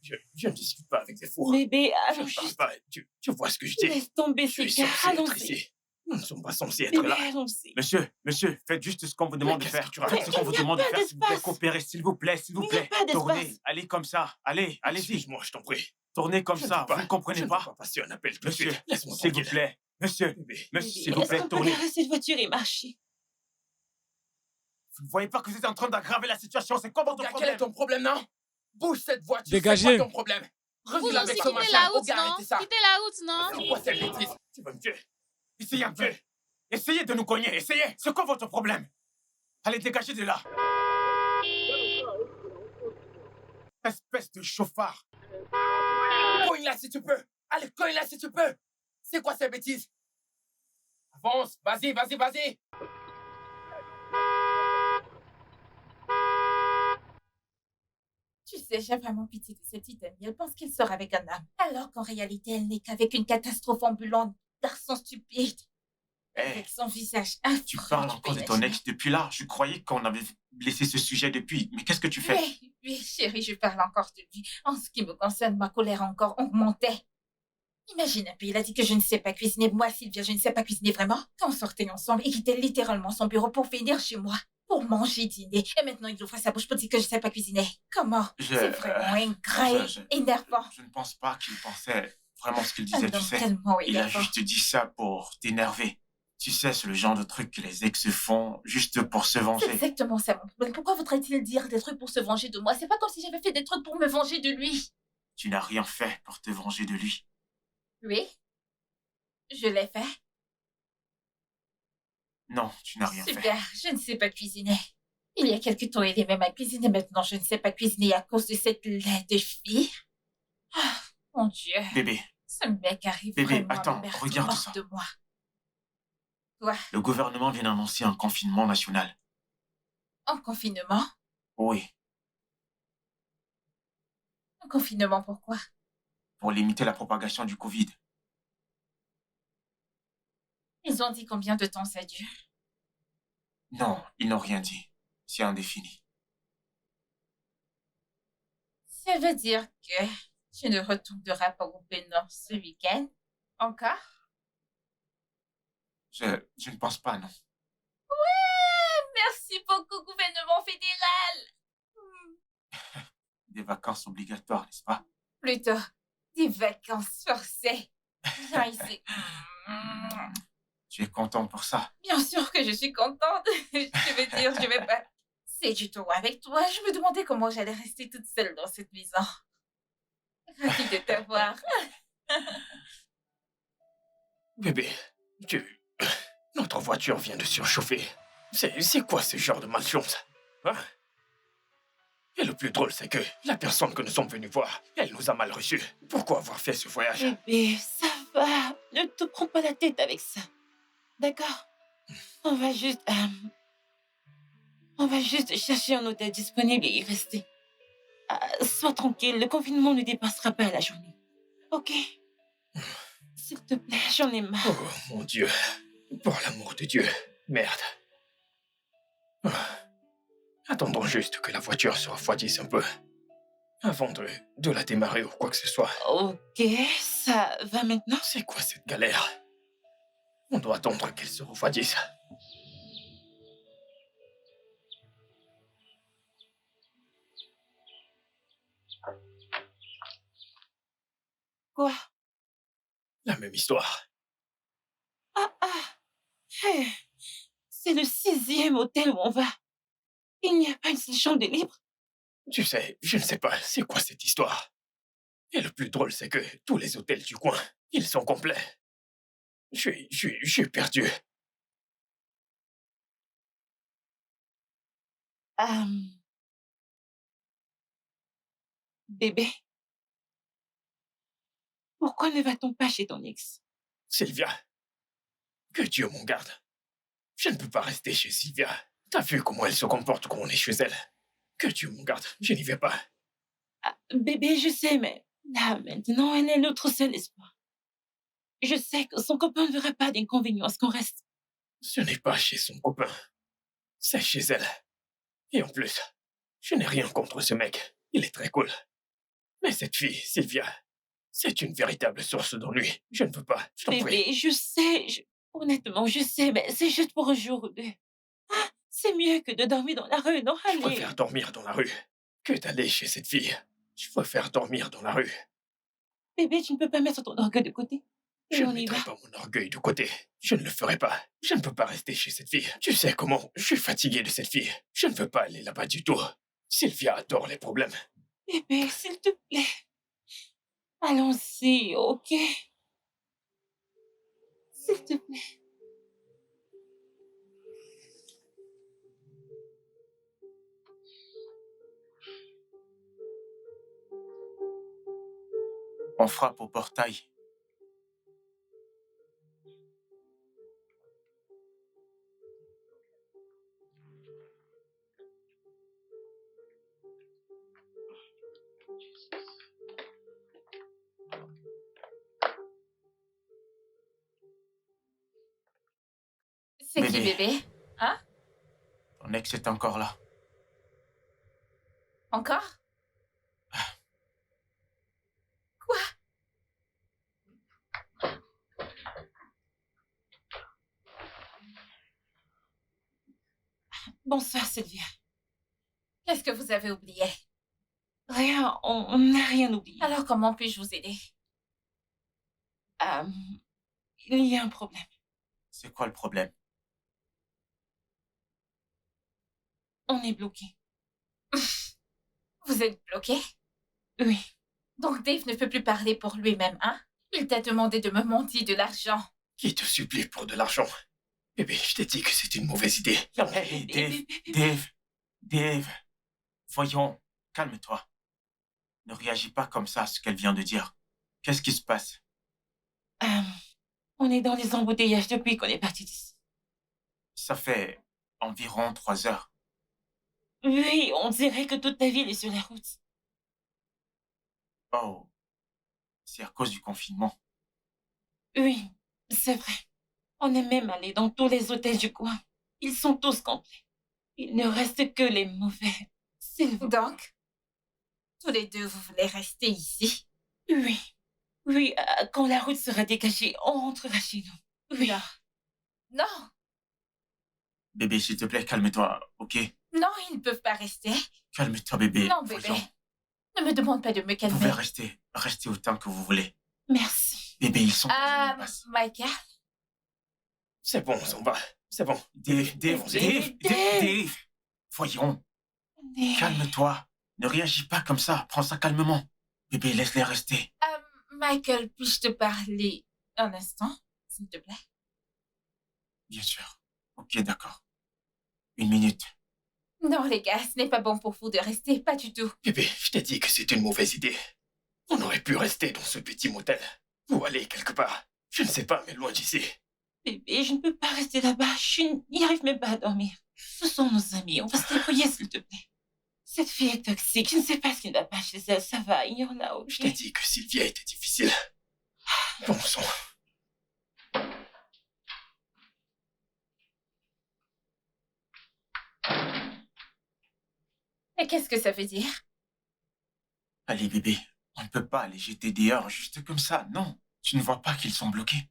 Je ne discute pas avec des fous. Bébé, Je allons ne parle juste... pas. Tu vois ce que je dis? Laisse tomber Je ces suis gars, censé être allons-y. ici. Nous ne sommes pas censés être Bébé, là. allons-y. Monsieur, faites juste ce qu'on vous demande de qu'est-ce faire. que tu racontes? Faites ce qu'on vous Il n'y a demande de pas faire, s'il vous plaît. d'espace. Coopérez, s'il vous plaît, s'il vous Il n'y a plaît. pas d'espace. Tournez, allez comme ça. Allez, allez-y. Excuse-moi, je t'en prie. Tournez comme Je ne ça, peux pas. vous ne comprenez Je ne pas? peux pas passer un appel tout de Monsieur, suite. Laisse-moi s'il vous tranquille. plaît. Monsieur, Bébé. monsieur, Bébé, s'il vous est-ce plaît, qu'on peut tournez. garer cette voiture et marcher? Vous ne voyez pas que vous êtes en train d'aggraver la situation? C'est quoi votre Gars, quel problème? est ton problème, non? Bouge cette voiture. Dégagez. C'est quoi ton problème? Vous Reviens aussi, avec ce quittez machin. la Oh, route, gars, non? arrêtez ça. Quittez la route, non? C'est quoi cette bêtise? Tu vas me tuer. Essayez un peu. Essayez de nous cogner, essayez. C'est quoi votre problème? Allez, dégagez de là. Espèce de chauffard. Cogne là si tu peux. Allez, cogne là si tu peux. C'est quoi ces bêtises? Avance, vas-y, vas-y, vas-y. Tu sais, j'ai vraiment pitié de cette Italie. Elle pense qu'elle sort avec un homme, alors qu'en réalité, elle n'est qu'avec une catastrophe ambulante. Garçon stupide. Eh, Avec son visage tu affreux. parles peux encore de ton imaginer. ex depuis là. Je croyais qu'on avait laissé ce sujet depuis. Mais qu'est-ce que tu fais? Oui, chérie, je parle encore de lui. En ce qui me concerne, ma colère a encore augmenté. Imagine un peu, il a dit que je ne sais pas cuisiner. Moi, Sylvia, je ne sais pas cuisiner vraiment. On sortait ensemble et quittait littéralement son bureau pour venir chez moi, pour manger, dîner. Et maintenant, il ouvre sa bouche pour dire que je ne sais pas cuisiner. Comment? C'est vraiment ingrat et énervant. Je ne pense pas qu'il pensait vraiment ce qu'il Un disait, tu homme sais. tellement Il a énervant. juste dit ça pour t'énerver. Tu sais, c'est le genre de truc que les ex font juste pour se C'est venger. exactement ça, mon problème. Pourquoi voudrait-il dire des trucs pour se venger de moi? C'est pas comme si j'avais fait des trucs pour me venger de lui. Tu n'as rien fait pour te venger de lui. Oui, je l'ai fait. Non, tu n'as rien fait. Super, je ne sais pas cuisiner. Il y a quelque temps, il aimait ma cuisine et maintenant, je ne sais pas cuisiner à cause de cette laide fille. Ah, mon Dieu. Bébé, Ce mec arrive Bébé, vraiment attends, à me mettre regarde hors ça. de moi. Quoi? Le gouvernement vient d'annoncer un confinement national. En confinement? Oui, En confinement, pourquoi? pour limiter la propagation du Covid. Ils ont dit combien de temps ça dure? Non, ils n'ont rien dit. C'est indéfini. Ça veut dire que tu ne retourneras pas au Bénin ce week-end? Encore? Je ne pense pas, non. Merci beaucoup, gouvernement fédéral. Des vacances obligatoires, n'est-ce pas? Plutôt, des vacances forcées. Viens ici. Tu es content pour ça? Bien sûr que je suis contente. Je veux dire, je vais pas... C'est du tout avec toi. Je me demandais comment j'allais rester toute seule dans cette maison. Ravie de te voir. Bébé, notre voiture vient de surchauffer. C'est quoi ce genre de malchance? Hein? Et le plus drôle, c'est que la personne que nous sommes venus voir, elle nous a mal reçus. Pourquoi avoir fait ce voyage? Bébé, ça va. Ne te prends pas la tête avec ça. D'accord? On va juste chercher un hôtel disponible et y rester. Sois tranquille, le confinement ne dépassera pas la journée. Ok? S'il te plaît, j'en ai marre. Oh, mon Dieu. Pour l'amour de Dieu. Merde. Attendons juste que la voiture se refroidisse un peu. Avant de la démarrer ou quoi que ce soit. Ok, ça va maintenant? C'est quoi cette galère? On doit attendre qu'elle se refroidisse. Quoi? La même histoire. Hey, c'est le 6e hôtel où on va. Il n'y a pas une seule chambre de libre. Tu sais, je ne sais pas, c'est quoi cette histoire? Et le plus drôle, c'est que tous les hôtels du coin, ils sont complets. Je suis perdu. Bébé, pourquoi ne va-t-on pas chez ton ex? Sylvia, que Dieu m'en garde. Je ne peux pas rester chez Sylvia. T'as vu comment elle se comporte quand on est chez elle? Que Dieu m'en garde, je n'y vais pas. Bébé, je sais, mais là, maintenant, elle est notre seul espoir. Je sais que son copain ne verra pas d'inconvénient à ce qu'on reste. Ce n'est pas chez son copain. C'est chez elle. Et en plus, je n'ai rien contre ce mec. Il est très cool. Mais cette fille, Sylvia, c'est une véritable source d'ennui. Je ne peux pas, je t'en prie. Bébé, je sais, honnêtement, je sais, mais c'est juste pour un jour ou deux. C'est mieux que de dormir dans la rue, non? Je Allez. préfère dormir dans la rue que d'aller chez cette fille. Je préfère dormir dans la rue. Bébé, tu ne peux pas mettre ton orgueil de côté. Et Je on ne y va. mettrai pas mon orgueil de côté. Je ne le ferai pas. Je ne peux pas rester chez cette fille. Tu sais comment? Je suis fatigué de cette fille. Je ne veux pas aller là-bas du tout. Sylvia adore les problèmes. Bébé, s'il te plaît. Allons-y, ok? S'il te plaît. On frappe au portail. C'est qui, Bébé. bébé? Hein? Ton ex est encore là. Encore? Quoi? Bonsoir, Sylvia. Qu'est-ce que vous avez oublié? Rien, on n'a rien oublié. Alors, comment puis-je vous aider? Il y a un problème. C'est quoi le problème? On est bloqué. Vous êtes bloqué? Oui. Donc Dave ne peut plus parler pour lui-même, hein? Il t'a demandé de me monter de l'argent. Qui te supplie pour de l'argent? Bébé, je t'ai dit que c'est une mauvaise idée. Hey, Dave, voyons, calme-toi. Ne réagis pas comme ça à ce qu'elle vient de dire. Qu'est-ce qui se passe? On est dans les embouteillages depuis qu'on est parti d'ici. Ça fait environ 3 heures. Oui, on dirait que toute ta ville est sur la route. Oh, c'est à cause du confinement. Oui, c'est vrai. On est même allé dans tous les hôtels du coin. Ils sont tous complets. Il ne reste que les mauvais. S'il vous plaît. Donc, tous les deux, vous voulez rester ici? Oui. Oui, quand la route sera dégagée, on rentrera chez nous. Oui. Non. Non. Bébé, s'il te plaît, calme-toi, ok? Non, ils ne peuvent pas rester. Calme-toi, bébé. Non, bébé. Voyons. Ne me demande pas de me Vous calmer. pouvez rester autant que vous voulez. Merci. Bébé, ils sont dans une impasse. Michael? C'est bon, on s'en va. C'est bon. Dave, voyons, calme-toi. Ne réagis pas comme ça, prends ça calmement. Bébé, laisse-les rester. Michael, puis-je te parler un instant, s'il te plaît? Bien sûr. Ok, d'accord. 1 minute. Non, les gars, ce n'est pas bon pour vous de rester, pas du tout. Bébé, je t'ai dit que c'est une mauvaise idée. On aurait pu rester dans ce petit motel. Ou aller quelque part. Je ne sais pas, mais loin d'ici. Bébé, je ne peux pas rester là-bas. Je n'y arrive même pas à dormir. Ce sont nos amis. On va se débrouiller, s'il te plaît. Cette fille est toxique. Je ne sais pas ce qui ne va pas chez elle. Ça va, ignore-la, ok? Je t'ai dit que Sylvia était difficile. Bon sang. Et qu'est-ce que ça veut dire? Allez, bébé, on ne peut pas les jeter dehors juste comme ça, non. Tu ne vois pas qu'ils sont bloqués.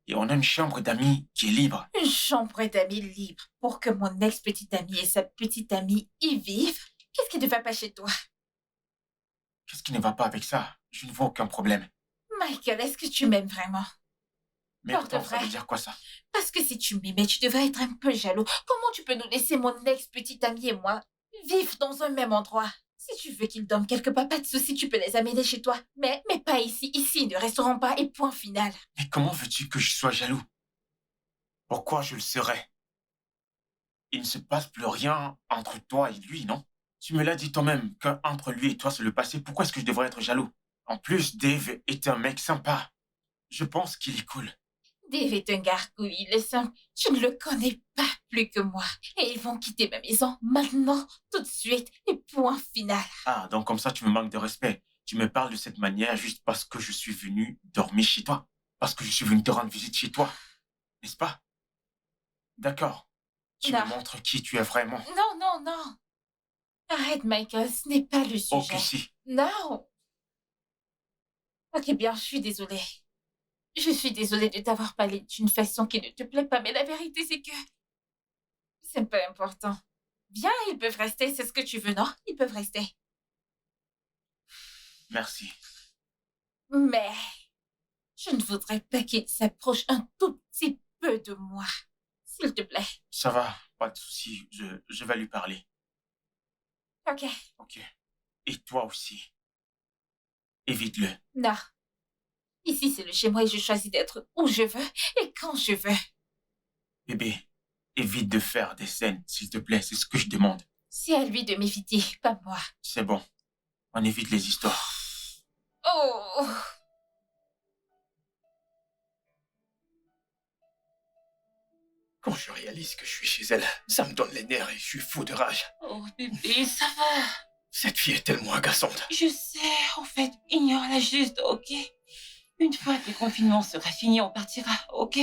Et on a une chambre d'amis qui est libre. Une chambre d'amis libre pour que mon ex-petite amie et sa petite amie y vivent? Qu'est-ce qui ne va pas chez toi? Qu'est-ce qui ne va pas avec ça? Je ne vois aucun problème. Michael, est-ce que tu m'aimes vraiment? Mais Porte pourtant, ça vrai. veut dire quoi ça? Parce que si tu m'aimais, tu devrais être un peu jaloux. Comment tu peux nous laisser, mon ex-petite amie et moi, vivre dans un même endroit? Si tu veux qu'ils dorment quelque part, pas de souci, tu peux les amener chez toi. Mais pas ici. Ici, ils ne resteront pas et point final. Mais comment veux-tu que je sois jaloux? Pourquoi je le serais? Il ne se passe plus rien entre toi et lui, non? Tu me l'as dit toi-même qu'entre lui et toi, c'est le passé. Pourquoi est-ce que je devrais être jaloux? En plus, Dave est un mec sympa. Je pense qu'il est cool. Dave est un gargouille, il est simple. Tu ne le connais pas plus que moi. Et ils vont quitter ma maison maintenant, tout de suite, et point final. Ah, donc comme ça, tu me manques de respect. Tu me parles de cette manière juste parce que je suis venu dormir chez toi. Parce que je suis venu te rendre visite chez toi. N'est-ce pas? D'accord. Tu Non. me montres qui tu es vraiment. Non, non, non. Arrête, Michael, ce n'est pas le sujet. Ok, si. Non. Ok, bien, je suis désolée. Je suis désolée de t'avoir parlé d'une façon qui ne te plaît pas, mais la vérité, c'est que c'est pas important. Bien, ils peuvent rester, c'est ce que tu veux, non? Ils peuvent rester. Merci. Mais je ne voudrais pas qu'ils s'approchent un tout petit peu de moi. S'il te plaît. Ça va, pas de souci. Je vais lui parler. Ok. Ok. Et toi aussi. Évite-le. Non. Ici, c'est le chez moi et je choisis d'être où je veux et quand je veux. Bébé, évite de faire des scènes, s'il te plaît. C'est ce que je demande. C'est à lui de m'éviter, pas moi. C'est bon. On évite les histoires. Oh! Quand je réalise que je suis chez elle, ça me donne les nerfs et je suis fou de rage. Oh, bébé, ça va. Cette fille est tellement agaçante. Je sais, en fait, ignore-la juste, ok? Une fois que le confinement sera fini, on partira, ok?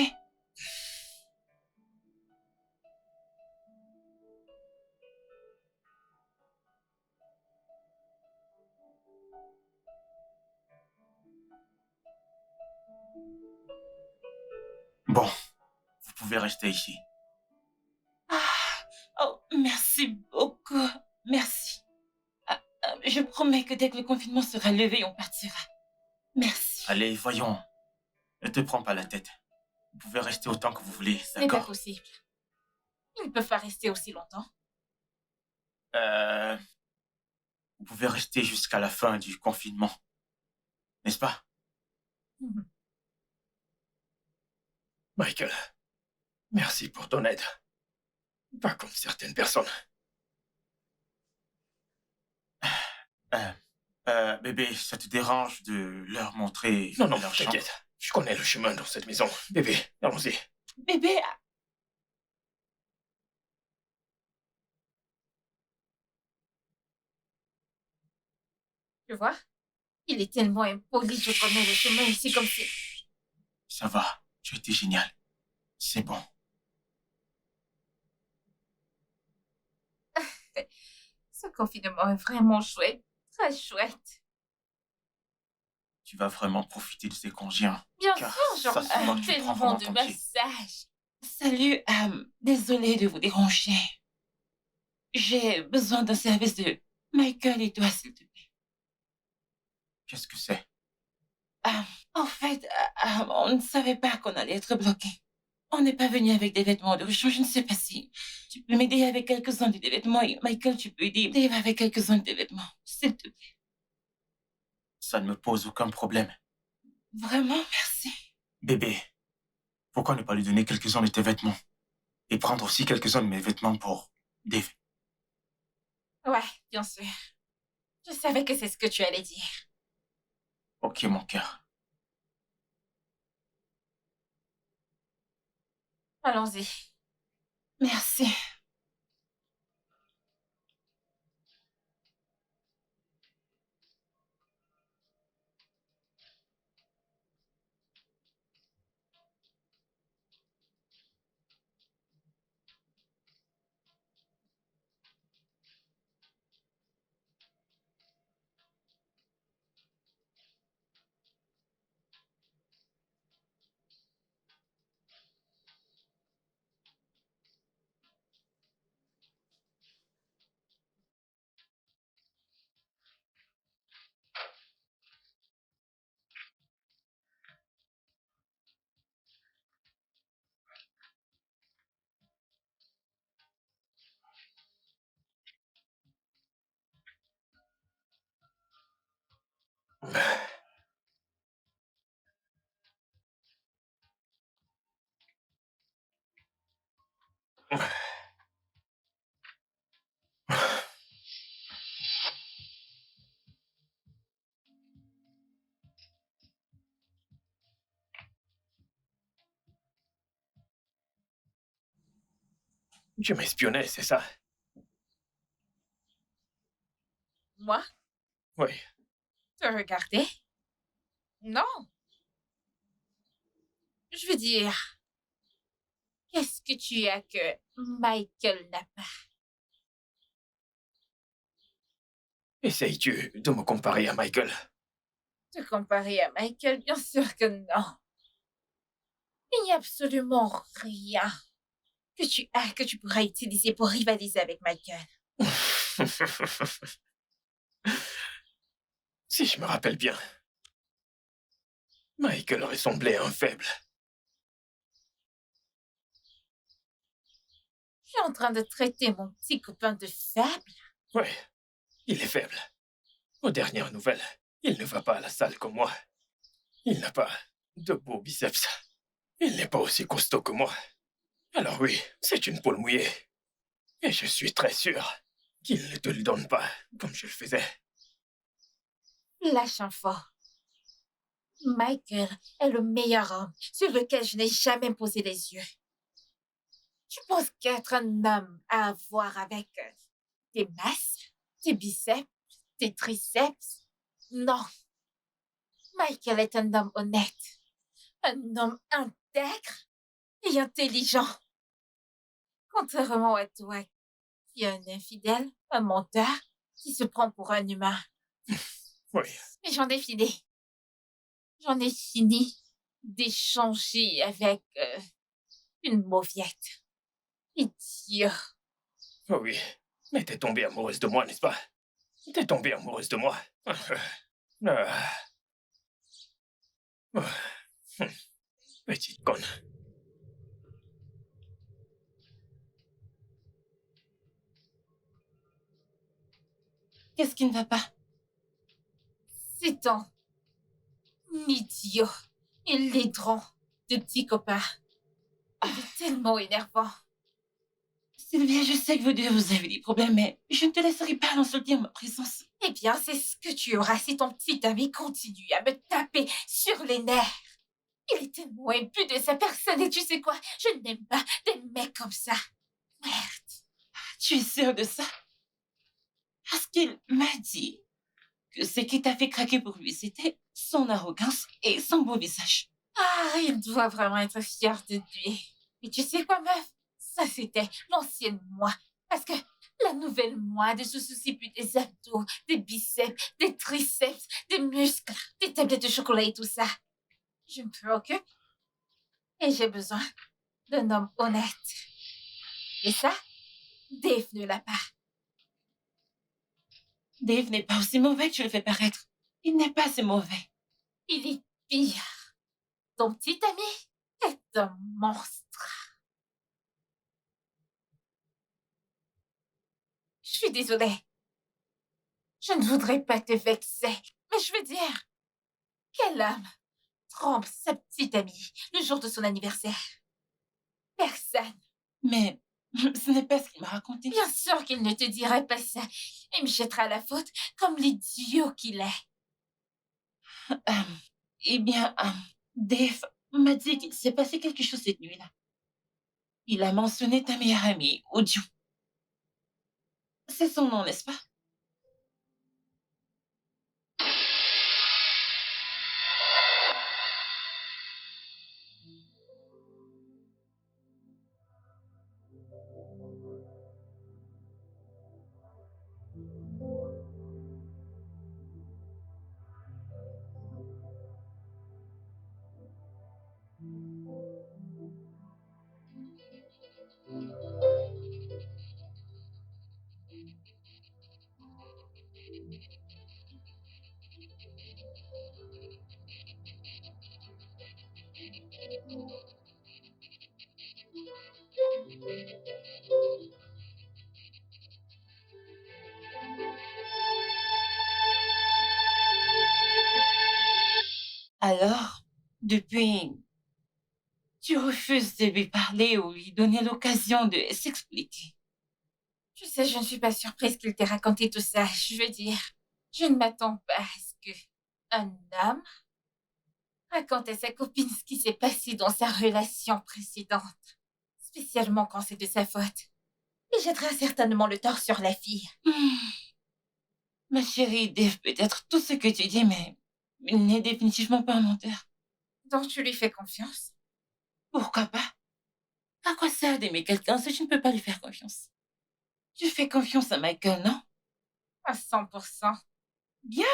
Bon, vous pouvez rester ici. Ah, oh, Merci beaucoup. Merci. Je promets que dès que le confinement sera levé, on partira. Merci. Allez, voyons. Ne te prends pas la tête. Vous pouvez rester autant que vous voulez, Ce n'est pas d'accord? possible. Ils ne peuvent pas rester aussi longtemps. Vous pouvez rester jusqu'à la fin du confinement. N'est-ce pas? Michael, merci pour ton aide. Pas comme certaines personnes. Bébé, ça te dérange de leur montrer Non, leur chambre? t'inquiète. Je connais le chemin dans cette maison. Bébé, allons-y. Bébé, Tu vois? Il est tellement impoli, je connais le chemin ici comme si... Ça va, tu étais génial. C'est bon. Ce confinement est vraiment chouette. Très chouette. Tu vas vraiment profiter de ces congés, hein? Bien Car sûr, ça se voit que tu prends tellement vraiment de ton pied. massages. salut. Désolée de vous déranger. J'ai besoin d'un service de Michael et toi, s'il te plaît. Qu'est-ce que c'est? En fait, on ne savait pas qu'on allait être bloqué. On n'est pas venu avec des vêtements de rechange. Je ne sais pas si tu peux m'aider avec quelques-uns de tes vêtements. Et Michael, tu peux aider Dave avec quelques-uns de tes vêtements. S'il te plaît. Ça ne me pose aucun problème. Vraiment, merci. Bébé, pourquoi ne pas lui donner quelques-uns de tes vêtements? Et prendre aussi quelques-uns de mes vêtements pour Dave. Ouais, bien sûr. Je savais que c'est ce que tu allais dire. Ok, mon cœur. Allons-y. Merci. Tu m'espionnais, c'est ça? Moi? Oui. Te regarder? Non. Je veux dire, qu'est-ce que tu as que Michael n'a pas? Essayes-tu de me comparer à Michael? Te comparer à Michael, bien sûr que non. Il n'y a absolument rien que tu as que tu pourras utiliser pour rivaliser avec Michael. Si je me rappelle bien, Michael ressemblait à un faible. Tu es en train de traiter mon petit copain de faible? Oui, il est faible. Aux dernières nouvelles, il ne va pas à la salle comme moi. Il n'a pas de beaux biceps. Il n'est pas aussi costaud que moi. Alors oui, c'est une poule mouillée. Et je suis très sûr qu'il ne te le donne pas comme je le faisais. Lâche un fort. Michael est le meilleur homme sur lequel je n'ai jamais posé les yeux. Tu penses qu'être un homme à avoir avec tes masses, tes biceps, tes triceps? Non. Michael est un homme honnête, un homme intègre et intelligent. Contrairement à toi, qui est un infidèle, un menteur, qui se prend pour un humain. Oui, Mais j'en ai fini. J'en ai fini d'échanger avec une mauviette. Idiot. Oh oui, mais t'es tombée amoureuse de moi, n'est-ce pas? T'es tombée amoureuse de moi. Ah, ah, petite conne. Qu'est-ce qui ne va pas? C'est un idiot. Il laidron de petit copain. Il est tellement énervant. Sylvia, je sais que vous deux, vous avez des problèmes, mais je ne te laisserai pas l'insulter en ma présence. Eh bien, c'est ce que tu auras si ton petit ami continue à me taper sur les nerfs. Il est tellement imbu de sa personne et tu sais quoi? Je n'aime pas des mecs comme ça. Merde. Tu es sûre de ça? Parce qu'il m'a dit que ce qui t'a fait craquer pour lui, c'était son arrogance et son beau visage. Ah, il doit vraiment être fier de lui. Mais tu sais quoi, meuf? Ça, c'était l'ancienne moi. Parce que la nouvelle moi ne se soucie plus des abdos, des biceps, des triceps, des muscles, des tablettes de chocolat et tout ça. Je me préoccupe et j'ai besoin d'un homme honnête. Et ça, Dave ne l'a pas. Dave n'est pas aussi mauvais que tu le fais paraître. Il n'est pas assez mauvais. Il est pire. Ton petit ami est un monstre. Je suis désolée. Je ne voudrais pas te vexer, mais je veux dire, quel homme trompe sa petite amie le jour de son anniversaire? Personne. Mais ce n'est pas ce qu'il m'a raconté. Bien sûr qu'il ne te dirait pas ça. Il me jettera la faute comme l'idiot qu'il est. Eh bien, Dave m'a dit qu'il s'est passé quelque chose cette nuit-là. Il a mentionné ta meilleure amie, Oju. C'est son nom, n'est-ce pas? Alors, depuis, tu refuses de lui parler ou lui donner l'occasion de s'expliquer. Tu sais, je ne suis pas surprise qu'il t'ait raconté tout ça. Je veux dire, je ne m'attends pas à ce que un homme raconte à sa copine ce qui s'est passé dans sa relation précédente. Spécialement quand c'est de sa faute. Il jettera certainement le tort sur la fille. Ma chérie, Dave peut être tout ce que tu dis, mais il n'est définitivement pas un menteur. Donc tu lui fais confiance? Pourquoi pas? À quoi sert d'aimer quelqu'un si tu ne peux pas lui faire confiance? Tu fais confiance à Michael, non? À 100%. Bien.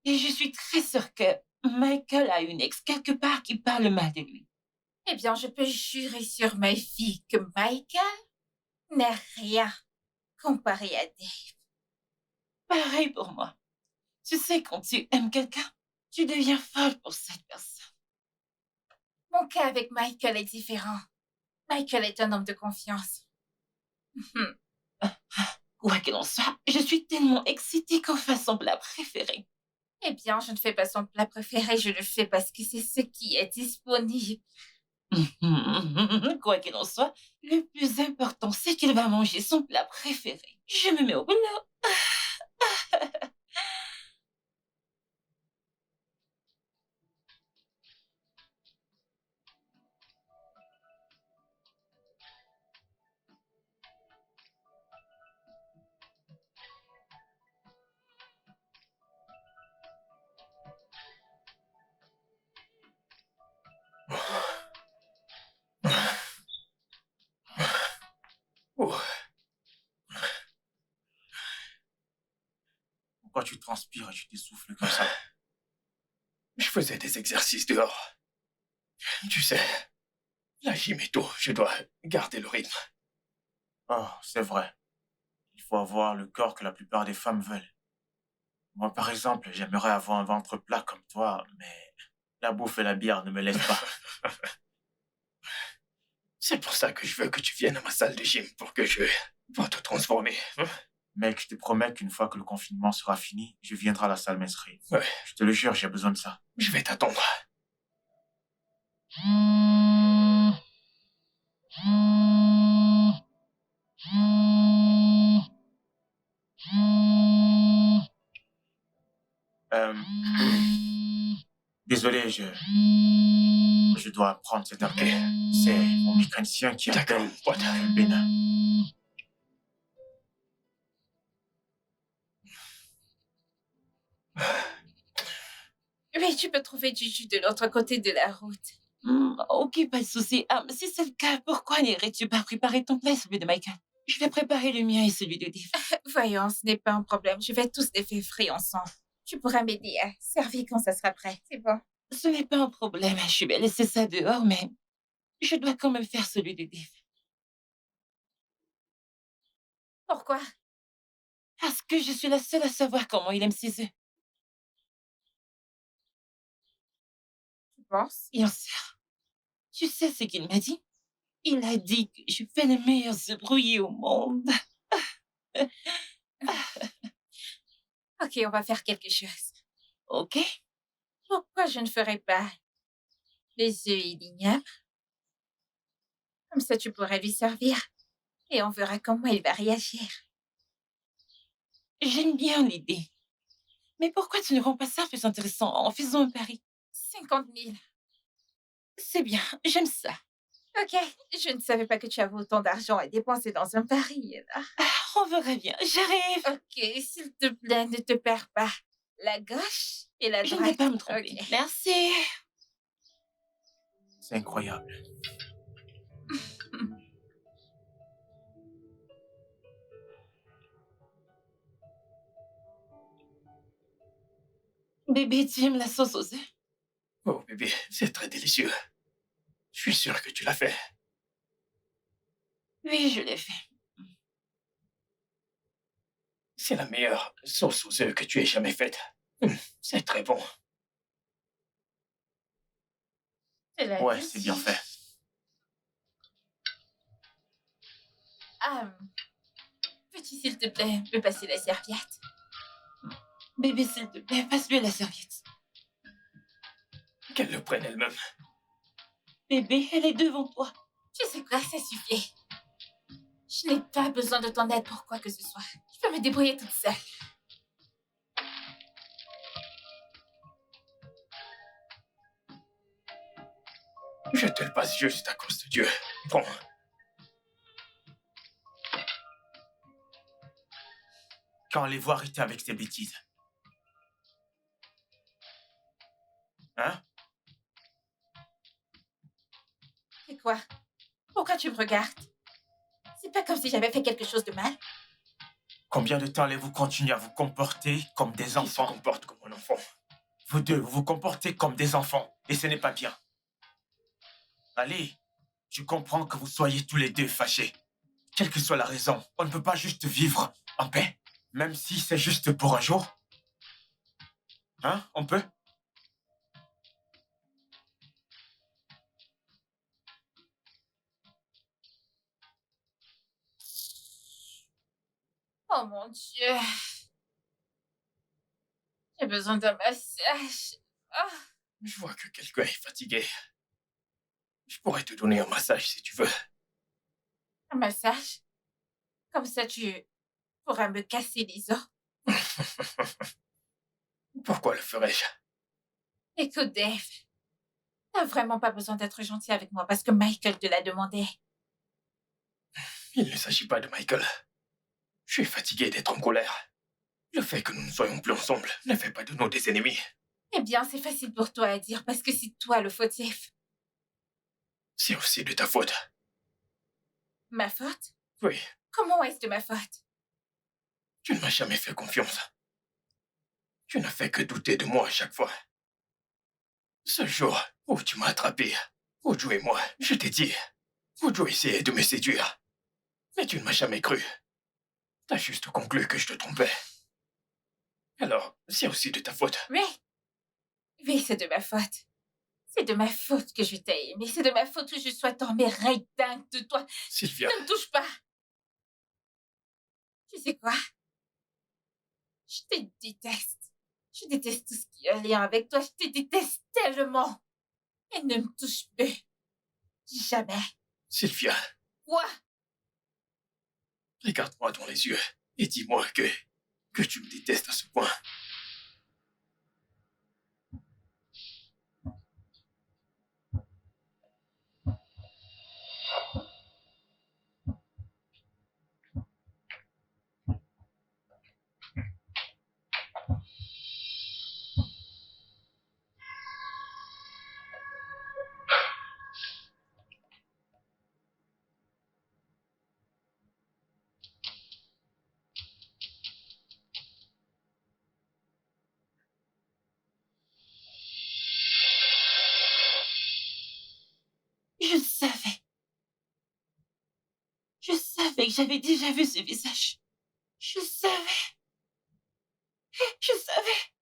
Et je suis très sûre que Michael a une ex quelque part qui parle mal de lui. Eh bien, je peux jurer sur ma vie que Michael n'est rien comparé à Dave. Pareil pour moi. Tu sais, quand tu aimes quelqu'un, tu deviens folle pour cette personne. Mon cas avec Michael est différent. Michael est un homme de confiance. Quoi qu'il en soit, je suis tellement excitée qu'on fasse son plat préféré. Eh bien, je ne fais pas son plat préféré, je le fais parce que c'est ce qui est disponible. Quoi qu'il en soit, le plus important, c'est qu'il va manger son plat préféré. Je me mets au boulot. Oh, Pourquoi tu transpires et tu t'essouffles comme ça? je faisais des exercices dehors. Tu sais, la gym est tôt, je dois garder le rythme. Oh, c'est vrai. Il faut avoir le corps que la plupart des femmes veulent. Moi, par exemple, j'aimerais avoir un ventre plat comme toi, mais la bouffe et la bière ne me laissent pas. C'est pour ça que je veux que tu viennes à ma salle de gym pour te transformer. Hein? Mec, je te promets qu'une fois que le confinement sera fini, je viendrai à la salle mainstream. Ouais, Je te le jure, j'ai besoin de ça. je vais t'attendre. Euh, désolé, je dois prendre cet appel. C'est mon mécanicien qui D'accord, appelle pote. du Bénin. Oui, tu peux trouver du jus de l'autre côté de la route. Ok, pas de souci. Si c'est le cas, pourquoi n'irais-tu pas préparer ton plat et celui de Michael? Je vais préparer le mien et celui de Dave. Voyons, ce n'est pas un problème. Je vais tous les faire frits ensemble. Tu pourras m'aider à servir quand ça sera prêt. C'est bon. Ce n'est pas un problème. Je vais laisser ça dehors, mais je dois quand même faire celui de Dave. Pourquoi? Parce que je suis la seule à savoir comment il aime ses œufs. Tu penses? Bien sûr. Tu sais ce qu'il m'a dit? Il a dit que je fais les meilleurs œufs brouillés au monde. Ok, on va faire quelque chose. Ok? Pourquoi je ne ferais pas les œufs élignables? Comme ça, tu pourrais lui servir. Et on verra comment il va réagir. J'aime bien l'idée. Mais pourquoi tu ne rends pas ça plus intéressant en faisant un pari? 50 000. C'est bien, j'aime ça. Ok, je ne savais pas que tu avais autant d'argent à dépenser dans un pari. Alors. On verra bien. J'arrive. Ok, s'il te plaît, ne te perds pas. La gauche et la Je droite. ne vais pas me tromper. Ok. Merci. C'est incroyable. Bébé, tu aimes la sauce aux œufs? Oh bébé, c'est très délicieux. Je suis sûr que tu l'as fait. Oui, je l'ai fait. C'est la meilleure sauce aux œufs que tu aies jamais faite. C'est très bon. Je l'ai Ouais, dit. c'est bien fait. Peux-tu, s'il te plaît, me passer la serviette? Bébé, s'il te plaît, passe-lui la serviette. Qu'elle le prenne elle-même. Bébé, elle est devant toi. Tu sais quoi, ça suffit. Je n'ai pas besoin de ton aide pour quoi que ce soit. Je peux me débrouiller toute seule. Je te le passe juste à cause de Dieu. Prends. Quand les voir arrêter avec ces bêtises. Hein? C'est quoi? Pourquoi tu me regardes? C'est pas comme si j'avais fait quelque chose de mal. Combien de temps allez-vous continuer à vous comporter comme des Qui se enfants? comporte comme un enfant. Vous deux, vous vous comportez comme des enfants. Et ce n'est pas bien. Allez, je comprends que vous soyez tous les deux fâchés. Quelle que soit la raison, on ne peut pas juste vivre en paix. Même si c'est juste pour un jour. Hein? On peut? Oh mon Dieu. J'ai besoin d'un massage. Ah, Je vois que quelqu'un est fatigué. Je pourrais te donner un massage si tu veux. un massage? Comme ça, tu pourras me casser les os. Pourquoi le ferais-je? Écoute, Dave. T'as vraiment pas besoin d'être gentil avec moi parce que Michael te l'a demandé. Il ne s'agit pas de Michael. Je suis fatigué d'être en colère. Le fait que nous ne soyons plus ensemble ne fait pas de nous des ennemis. Eh bien, c'est facile pour toi à dire parce que c'est toi le fautif. C'est aussi de ta faute. Ma faute? Oui, Comment est-ce de ma faute? tu ne m'as jamais fait confiance. Tu n'as fait que douter de moi à chaque fois. Ce jour où tu m'as attrapé, Ojo et moi, je t'ai dit, Ojo essayait de me séduire. Mais tu ne m'as jamais cru. T'as juste conclu que je te trompais. Alors, c'est aussi de ta faute. Oui. Oui, c'est de ma faute. C'est de ma faute que je t'ai aimé. C'est de ma faute que je sois tombée dingue de toi. Sylvia, Ne me touche pas. Tu sais quoi? Je te déteste. Je déteste tout ce qui a lien avec toi. Je te déteste tellement. Et ne me touche plus. Jamais. Sylvia, Quoi? regarde-moi dans les yeux et dis-moi que tu me détestes à ce point. Je savais. Je savais que j'avais déjà vu ce visage. Je savais. Je savais.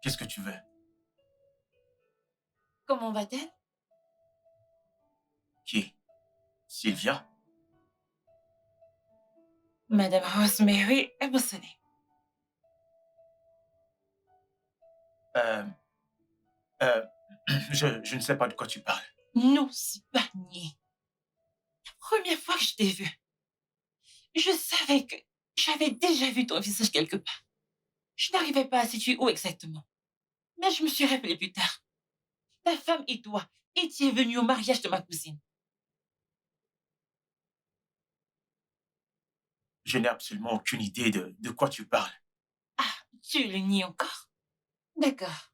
Qu'est-ce que tu veux? Comment va-t-elle? Qui? Sylvia? Madame Rosemary est bossonnée. Euh, euh, je ne sais pas de quoi tu parles. N'ose pas nier. La première fois que je t'ai vu, je savais que j'avais déjà vu ton visage quelque part. Je n'arrivais pas à situer où exactement. Mais je me suis rappelé plus tard. Ta femme et toi étiez venus au mariage de ma cousine. Je n'ai absolument aucune idée de quoi tu parles. Ah, tu le nies encore? D'accord.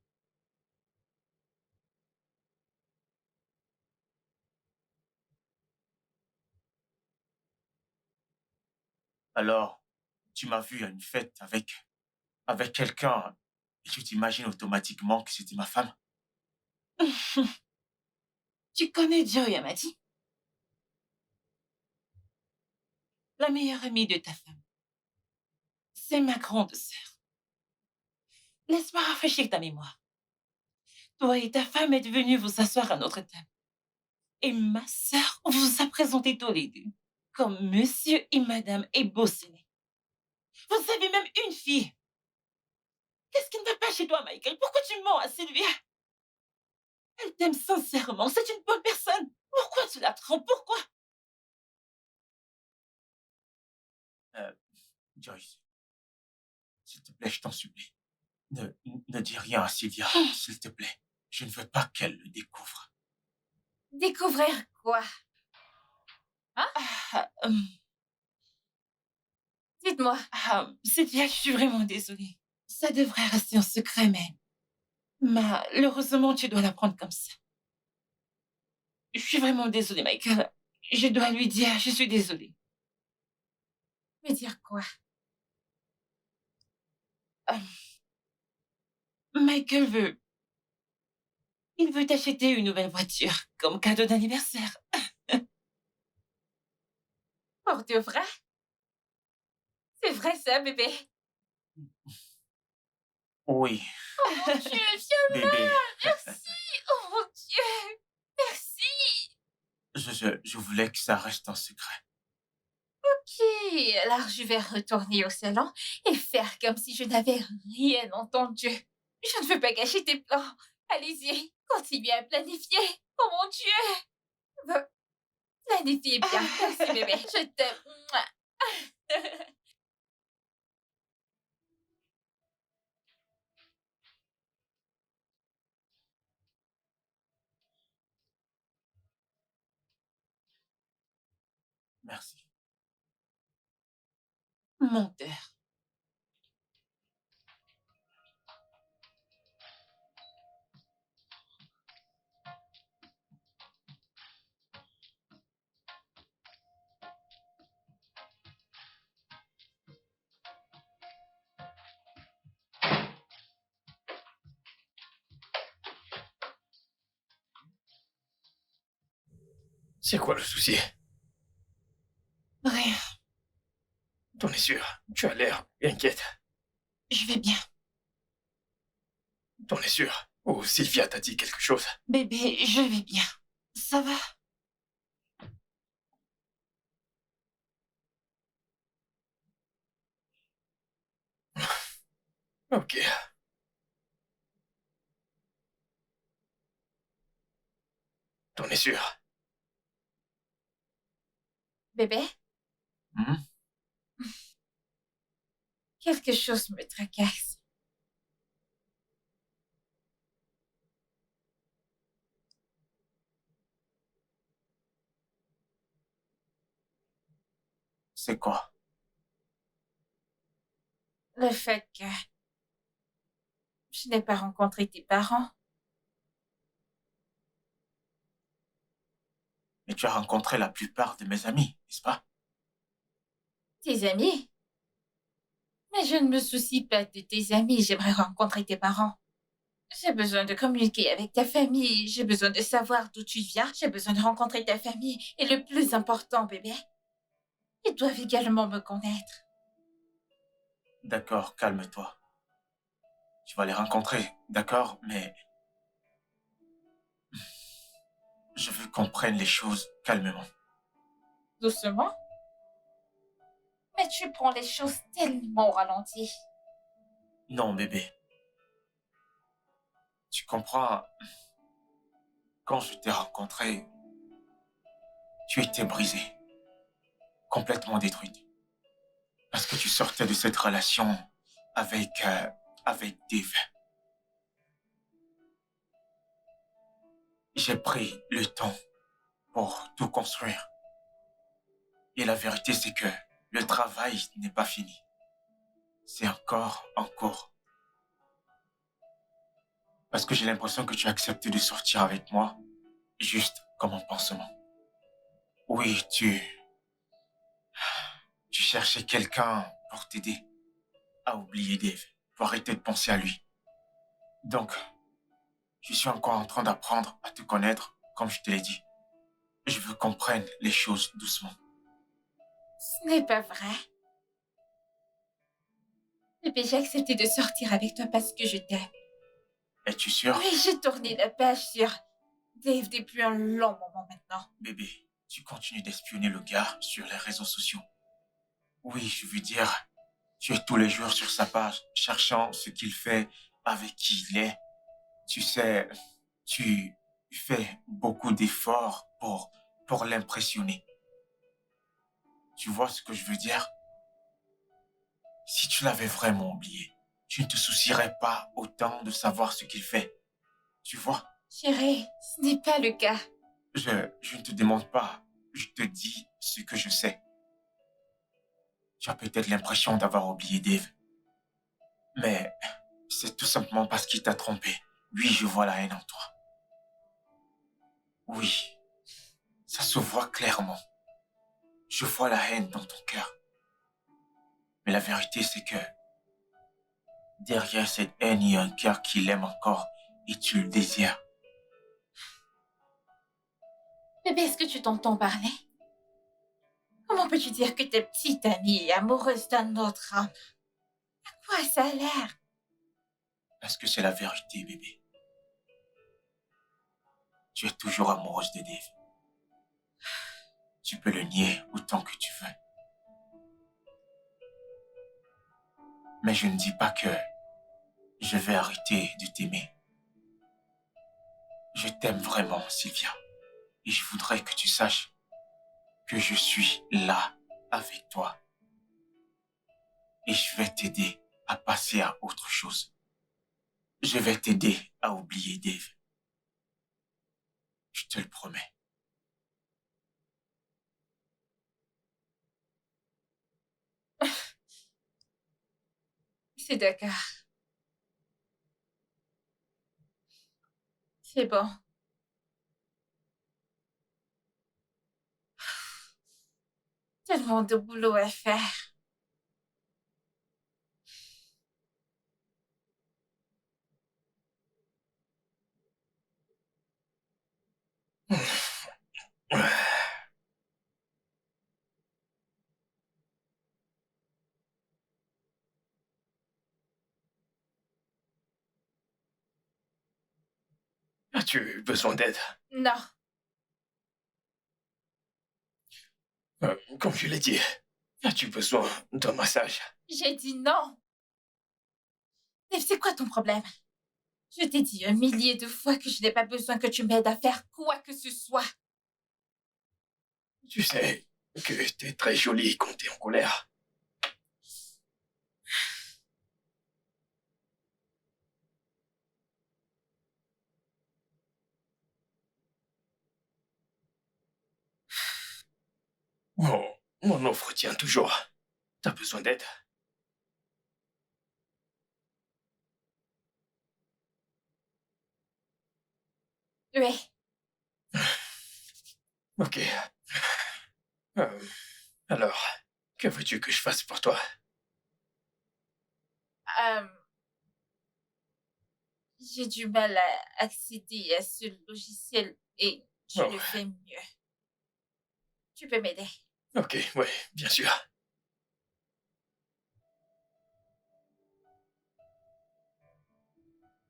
Alors, tu m'as vu à une fête avec quelqu'un et tu t'imagines automatiquement que c'était ma femme? Tu connais Joy Amadi? La meilleure amie de ta femme. C'est ma grande sœur. Laisse-moi rafraîchir ta mémoire. Toi et ta femme êtes venus vous asseoir à notre table. Et ma sœur vous a présenté tous les deux comme monsieur et madame Ebossene. Vous avez même une fille. Qu'est-ce qui ne va pas chez toi, Michael? Pourquoi tu mens à Sylvia? Elle t'aime sincèrement. C'est une bonne personne. Pourquoi tu la trompes? Pourquoi? Euh, Joyce, s'il te plaît, je t'en supplie. Ne dis rien à Sylvia, s'il te plaît. Je ne veux pas qu'elle le découvre. Découvrir quoi? Ah, Dites-moi. Sylvia, je suis vraiment désolée. Ça devrait rester un secret, mais malheureusement, tu dois l'apprendre comme ça. Je suis vraiment désolée, Michael. Je dois lui dire, je suis désolée. Me dire quoi? Euh, Michael veut... Il veut t'acheter une nouvelle voiture comme cadeau d'anniversaire. Pour de vrai? C'est vrai ça, bébé? Oui, Oh mon Dieu, viens bébé. là! Merci! Oh mon Dieu! Merci! Je voulais que ça reste un secret. Ok, alors je vais retourner au salon et faire comme si je n'avais rien entendu. Je ne veux pas gâcher tes plans. Allez-y, continuez à planifier. Oh mon Dieu! Planifiez bien. Merci bébé, je t'aime. Mouah. Merci. Menteur. C'est quoi le souci? Rien, T'en es sûr? Tu as l'air inquiète. je vais bien. T'en es sûr? Ou Sylvia t'a dit quelque chose? Bébé, je vais bien. Ça va? Ok. T'en es sûr? Bébé, Hmm? quelque chose me tracasse. C'est quoi? Le fait que je n'ai pas rencontré tes parents. Mais tu as rencontré la plupart de mes amis, n'est-ce pas? Tes amis? Mais je ne me soucie pas de tes amis, j'aimerais rencontrer tes parents. J'ai besoin de communiquer avec ta famille, j'ai besoin de savoir d'où tu viens, j'ai besoin de rencontrer ta famille. Et le plus important, bébé, ils doivent également me connaître. D'accord, calme-toi. Tu vas les rencontrer, d'accord, mais je veux qu'on prenne les choses calmement. Doucement? Mais tu prends les choses tellement au ralenti. Non, bébé. Tu comprends, quand je t'ai rencontré, tu étais brisée, complètement détruite. Parce que tu sortais de cette relation avec Dave. J'ai pris le temps pour tout construire. Et la vérité, c'est que le travail n'est pas fini. C'est encore en cours. Parce que j'ai l'impression que tu acceptes de sortir avec moi, juste comme un pansement. Oui, tu cherchais quelqu'un pour t'aider à oublier Dave, pour arrêter de penser à lui. Donc, je suis encore en train d'apprendre à te connaître, comme je te l'ai dit. Je veux qu'on prenne les choses doucement. Ce n'est pas vrai. Bébé, j'ai accepté de sortir avec toi parce que je t'aime. Es-tu sûr? Oui, j'ai tourné la page sur Dave depuis un long moment maintenant. Bébé, tu continues d'espionner le gars sur les réseaux sociaux. Oui, je veux dire, tu es tous les jours sur sa page, cherchant ce qu'il fait, avec qui il est. Tu sais, tu fais beaucoup d'efforts pour l'impressionner. Tu vois ce que je veux dire? Si tu l'avais vraiment oublié, tu ne te soucierais pas autant de savoir ce qu'il fait. Tu vois? Chérie, ce n'est pas le cas. Je ne te demande pas, je te dis ce que je sais. Tu as peut-être l'impression d'avoir oublié Dave, mais c'est tout simplement parce qu'il t'a trompé. Oui, je vois la haine en toi. Oui, ça se voit clairement. Je vois la haine dans ton cœur. Mais la vérité, c'est que derrière cette haine, il y a un cœur qui l'aime encore et tu le désires. Bébé, est-ce que tu t'entends parler? Comment peux-tu dire que ta petite amie est amoureuse d'un autre homme? À quoi ça a l'air? Parce que c'est la vérité, bébé. Tu es toujours amoureuse de Dave. Tu peux le nier autant que tu veux. Mais je ne dis pas que je vais arrêter de t'aimer. Je t'aime vraiment, Sylvia. Et je voudrais que tu saches que je suis là avec toi. Et je vais t'aider à passer à autre chose. Je vais t'aider à oublier Dave. Je te le promets. C'est d'accord. C'est bon. Tellement de boulot à faire. As-tu besoin d'aide? Non. Comme je l'ai dit, as-tu besoin d'un massage? J'ai dit non. Dave, c'est quoi ton problème? Je t'ai dit 1 millier de fois que je n'ai pas besoin que tu m'aides à faire quoi que ce soit. Tu sais que t'es très jolie quand t'es en colère. Mon offre tient toujours. T'as besoin d'aide? Oui. Ok. Euh, alors, que veux-tu que je fasse pour toi? Euh, j'ai du mal à accéder à ce logiciel et je Oh. le fais mieux. Tu peux m'aider? Ok, ouais, bien sûr.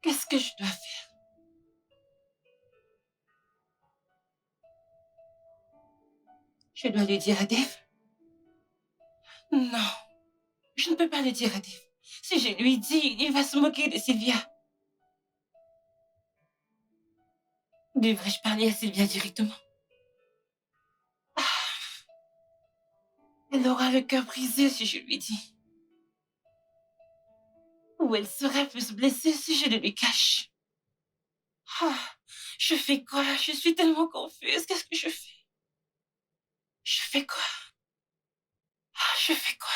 Qu'est-ce que je dois faire? Je dois le dire à Dave? Non, je ne peux pas le dire à Dave. Si je lui dis, il va se moquer de Sylvia. Devrais-je parler à Sylvia directement? Elle aura le cœur brisé si je lui dis. Ou elle sera plus blessée si je le lui cache. Ah, je fais quoi? Je suis tellement confuse. Qu'est-ce que je fais? Je fais quoi? Je fais quoi?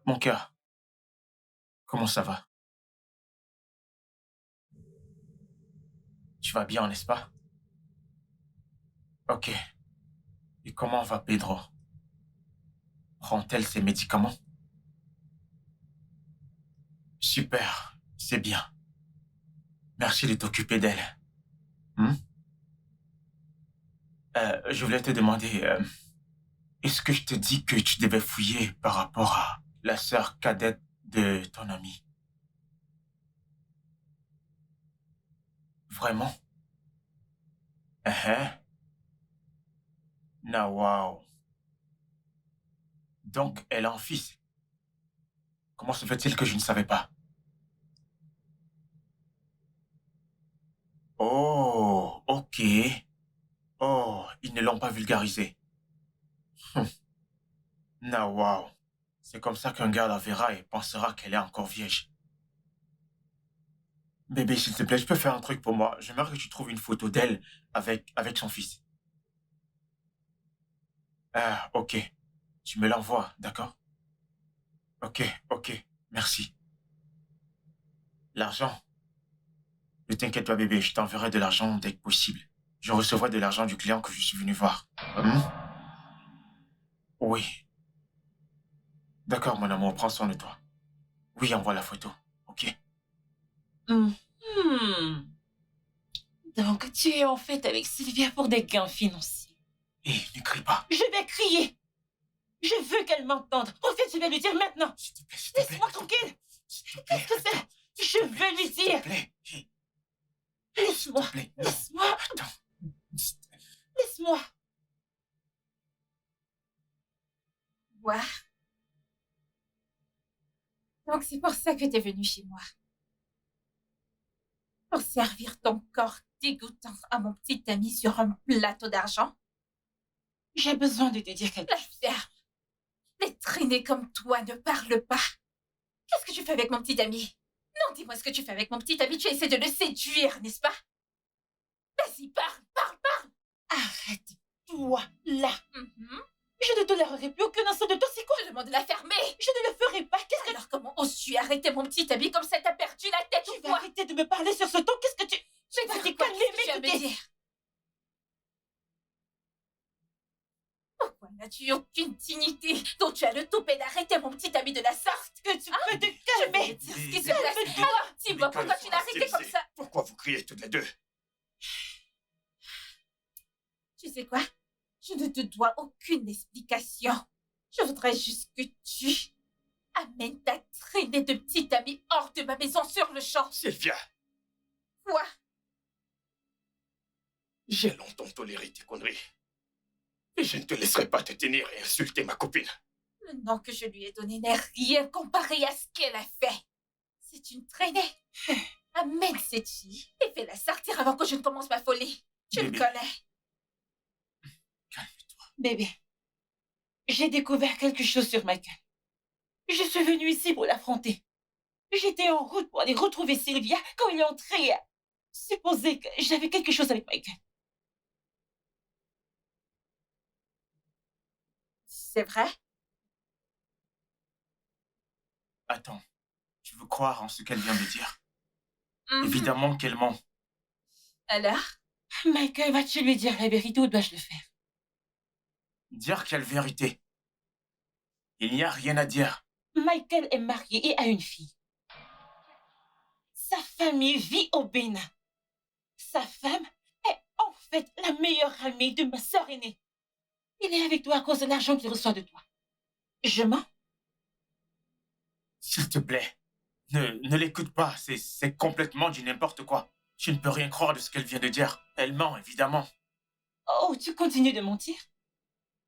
Mon cœur, comment ça va? Tu vas bien, n'est-ce pas? Ok. Et comment va Pedro? Prend-elle ses médicaments? Super, c'est bien. Merci de t'occuper d'elle. Hmm? Je voulais te demander, est-ce que je te dis que tu devais fouiller par rapport à la sœur cadette de ton ami? Vraiment? Uh-huh. Non, wow. Donc, elle a un fils. Comment se fait-il que je ne savais pas? Oh, ok. Oh, ils ne l'ont pas vulgarisé. Non, wow. C'est comme ça qu'un gars la verra et pensera qu'elle est encore vierge. Bébé, s'il te plaît, je peux faire un truc pour moi. J'aimerais que tu trouves une photo d'elle avec son fils. Ah, ok. Tu me l'envoies, d'accord? Ok, ok. Merci. L'argent. Ne t'inquiète pas, bébé, je t'enverrai de l'argent dès que possible. Je recevrai de l'argent du client que je suis venu voir. Hmm? Oui. D'accord, mon amour, prends soin de toi. Oui, envoie la photo. Ok. Mhm. Donc, tu es en fait avec Sylvia pour des gains financiers. Hé, ne crie pas. Je vais crier. Je veux qu'elle m'entende. En fait, je vais lui dire maintenant. S'il te plaît, s'il te plaît. Laisse-moi tranquille. S'il te plaît. Qu'est-ce que Attends. c'est? Je veux lui S'il te dire. plaît. Hé, Laisse-moi. s'il te plaît. Non. Laisse-moi. Attends. Laisse-moi. Quoi? Donc c'est pour ça que t'es venu chez moi. Pour servir ton corps dégoûtant à mon petit ami sur un plateau d'argent? J'ai besoin de te dire quelque La chose. ferme. Les traînés comme toi ne parlent pas. Qu'est-ce que tu fais avec mon petit ami? Non, dis-moi ce que tu fais avec mon petit ami. Tu essaies de le séduire, n'est-ce pas? Vas-y, parle, parle, parle. Arrête-toi là. Mhm. Je ne tolérerai plus aucun instant de toi. C'est quoi? Je demande de la fermer. Je ne le ferai pas. Qu'est-ce que Alors comment oses-tu arrêter mon petit ami comme ça t'as perdu la tête tu ou vas quoi? arrêter de me parler sur ce ton? Qu'est-ce que tu... Je vais Vas-y, dire quoi? calme, Qu'est-ce que tu vas me m'écoutez. dire? Pourquoi n'as-tu aucune dignité dont tu as le toupet d'arrêter mon petit ami de la sorte? Que tu peux te Je vais calmer. te dire ce qui Mais- se passe. mais- Alors, dis-moi pourquoi tu l'as arrêté comme ça? Pourquoi vous criez toutes les deux? Tu sais quoi? Je ne te dois aucune explication. Je voudrais juste que tu amènes ta traînée de petit ami hors de ma maison sur le champ. Sylvia, Quoi? j'ai longtemps toléré tes conneries. Et je ne te laisserai pas te tenir et insulter ma copine. Le nom que je lui ai donné n'est rien comparé à ce qu'elle a fait. C'est une traînée. Amène cette fille et fais-la sortir avant que je ne commence ma folie. Tu me Bébé. connais. Calme-toi. Bébé, j'ai découvert quelque chose sur Michael. Je suis venue ici pour l'affronter. J'étais en route pour aller retrouver Sylvia quand il est entré. Supposé que j'avais quelque chose avec Michael. C'est vrai? Attends. Tu veux croire en ce qu'elle vient de dire? Mhm. Évidemment qu'elle ment. Alors? Michael, vas-tu lui dire la vérité ou dois-je le faire? Dire quelle vérité? Il n'y a rien à dire. Michael est marié et a une fille. Sa famille vit au Bénin. Sa femme est en fait la meilleure amie de ma sœur aînée. Il est avec toi à cause de l'argent qu'il reçoit de toi. Je mens? S'il te plaît, ne l'écoute pas. C'est complètement du n'importe quoi. Tu ne peux rien croire de ce qu'elle vient de dire. Elle ment, évidemment. Oh, tu continues de mentir?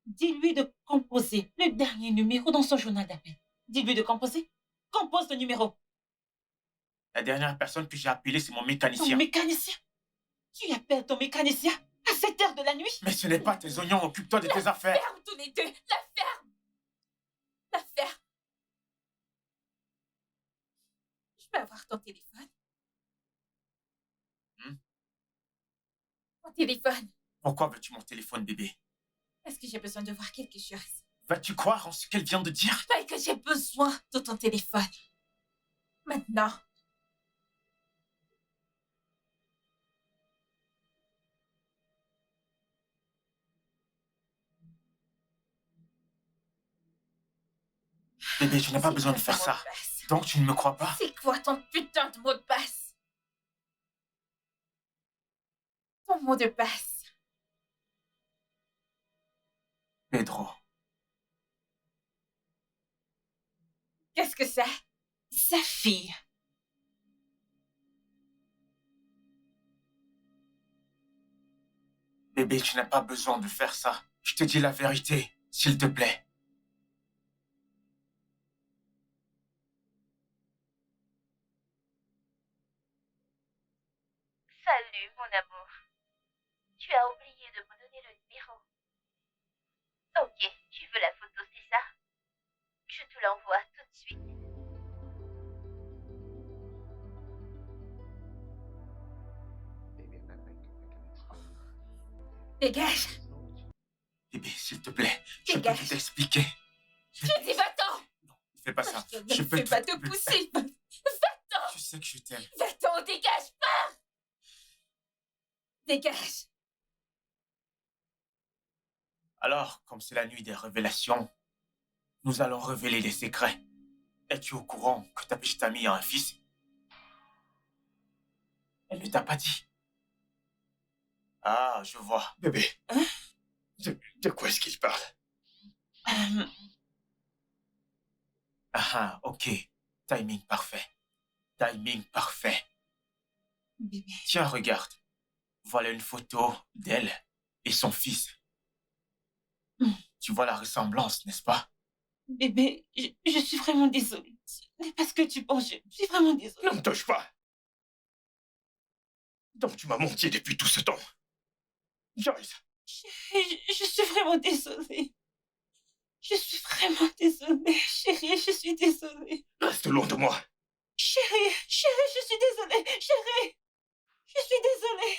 Dis-lui de composer le dernier numéro dans son journal d'appel. Dis-lui de composer. Compose le numéro. La dernière personne que j'ai appelée, c'est mon Ton mécanicien. mécanicien? Tu appelles ton mécanicien à cette heure de la nuit? Mais ce n'est pas tes oignons, occupe-toi de tes affaires. Ferme tous les deux! La ferme! La ferme! Je peux avoir ton téléphone? Mon téléphone? Pourquoi veux-tu mon téléphone, bébé? Est-ce que j'ai besoin de voir quelque chose? Vas-tu croire en ce qu'elle vient de dire? Pas que j'ai besoin de ton téléphone. Maintenant. Bébé, tu n'as pas C'est besoin de quoi faire ton ça. mot de passe? Donc tu ne me crois pas? C'est quoi ton putain de mot de passe? Ton mot de passe. Pedro. Qu'est-ce que c'est? Sa fille. Bébé, tu n'as pas besoin de faire ça. Je te dis la vérité, s'il te plaît. Salut, mon amour. Tu as oublié de me donner le numéro. Ok, tu veux la photo, c'est ça? Je te l'envoie tout de suite. Dégage! Bébé, s'il te plaît, je peux Dégage. tout expliquer. Je dis va-t'en! Ne fais pas ça. Je ne Je peux fais pas tout- te pousser! Va-t'en! Tu sais que je t'aime. Va-t'en, dégage pas! Dégage! Alors, comme c'est la nuit des révélations, nous allons révéler des secrets. Es-tu au courant que ta petite amie a un fils? Elle ne t'a pas dit. Ah, je vois. Bébé, de quoi est-ce qu'il parle? Ah, ok. Timing parfait. Timing parfait. Bébé, Tiens, regarde. Voilà une photo d'elle et son fils. Tu vois la ressemblance, n'est-ce pas? bébé, je suis vraiment désolée. Ce n'est pas ce que tu penses, je suis vraiment désolée. Ne me touche pas! Donc tu m'as menti depuis tout ce temps. Joyce, Chérie, je suis vraiment désolée. Je suis vraiment désolée. Chérie, je suis désolée. reste loin de moi. Chérie, je suis désolée. Chérie, je suis désolée.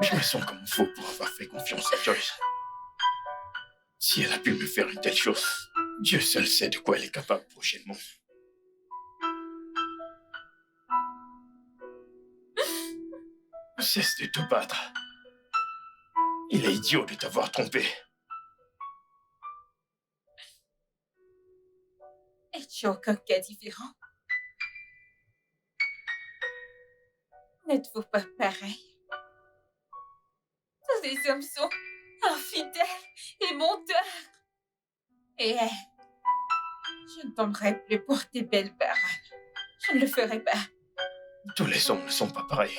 Je me sens comme un faux pour avoir fait confiance à Joyce. Si elle a pu me faire une telle chose, Dieu seul sait de quoi elle est capable prochainement. Cesse de te battre. Il est idiot de t'avoir trompé. Es-tu aucun cas différent? N'êtes-vous pas pareil? Tous les hommes sont infidèles et menteurs. Et elle, je ne tomberai plus pour tes belles paroles. Je ne le ferai pas. Tous les hommes ne sont pas pareils.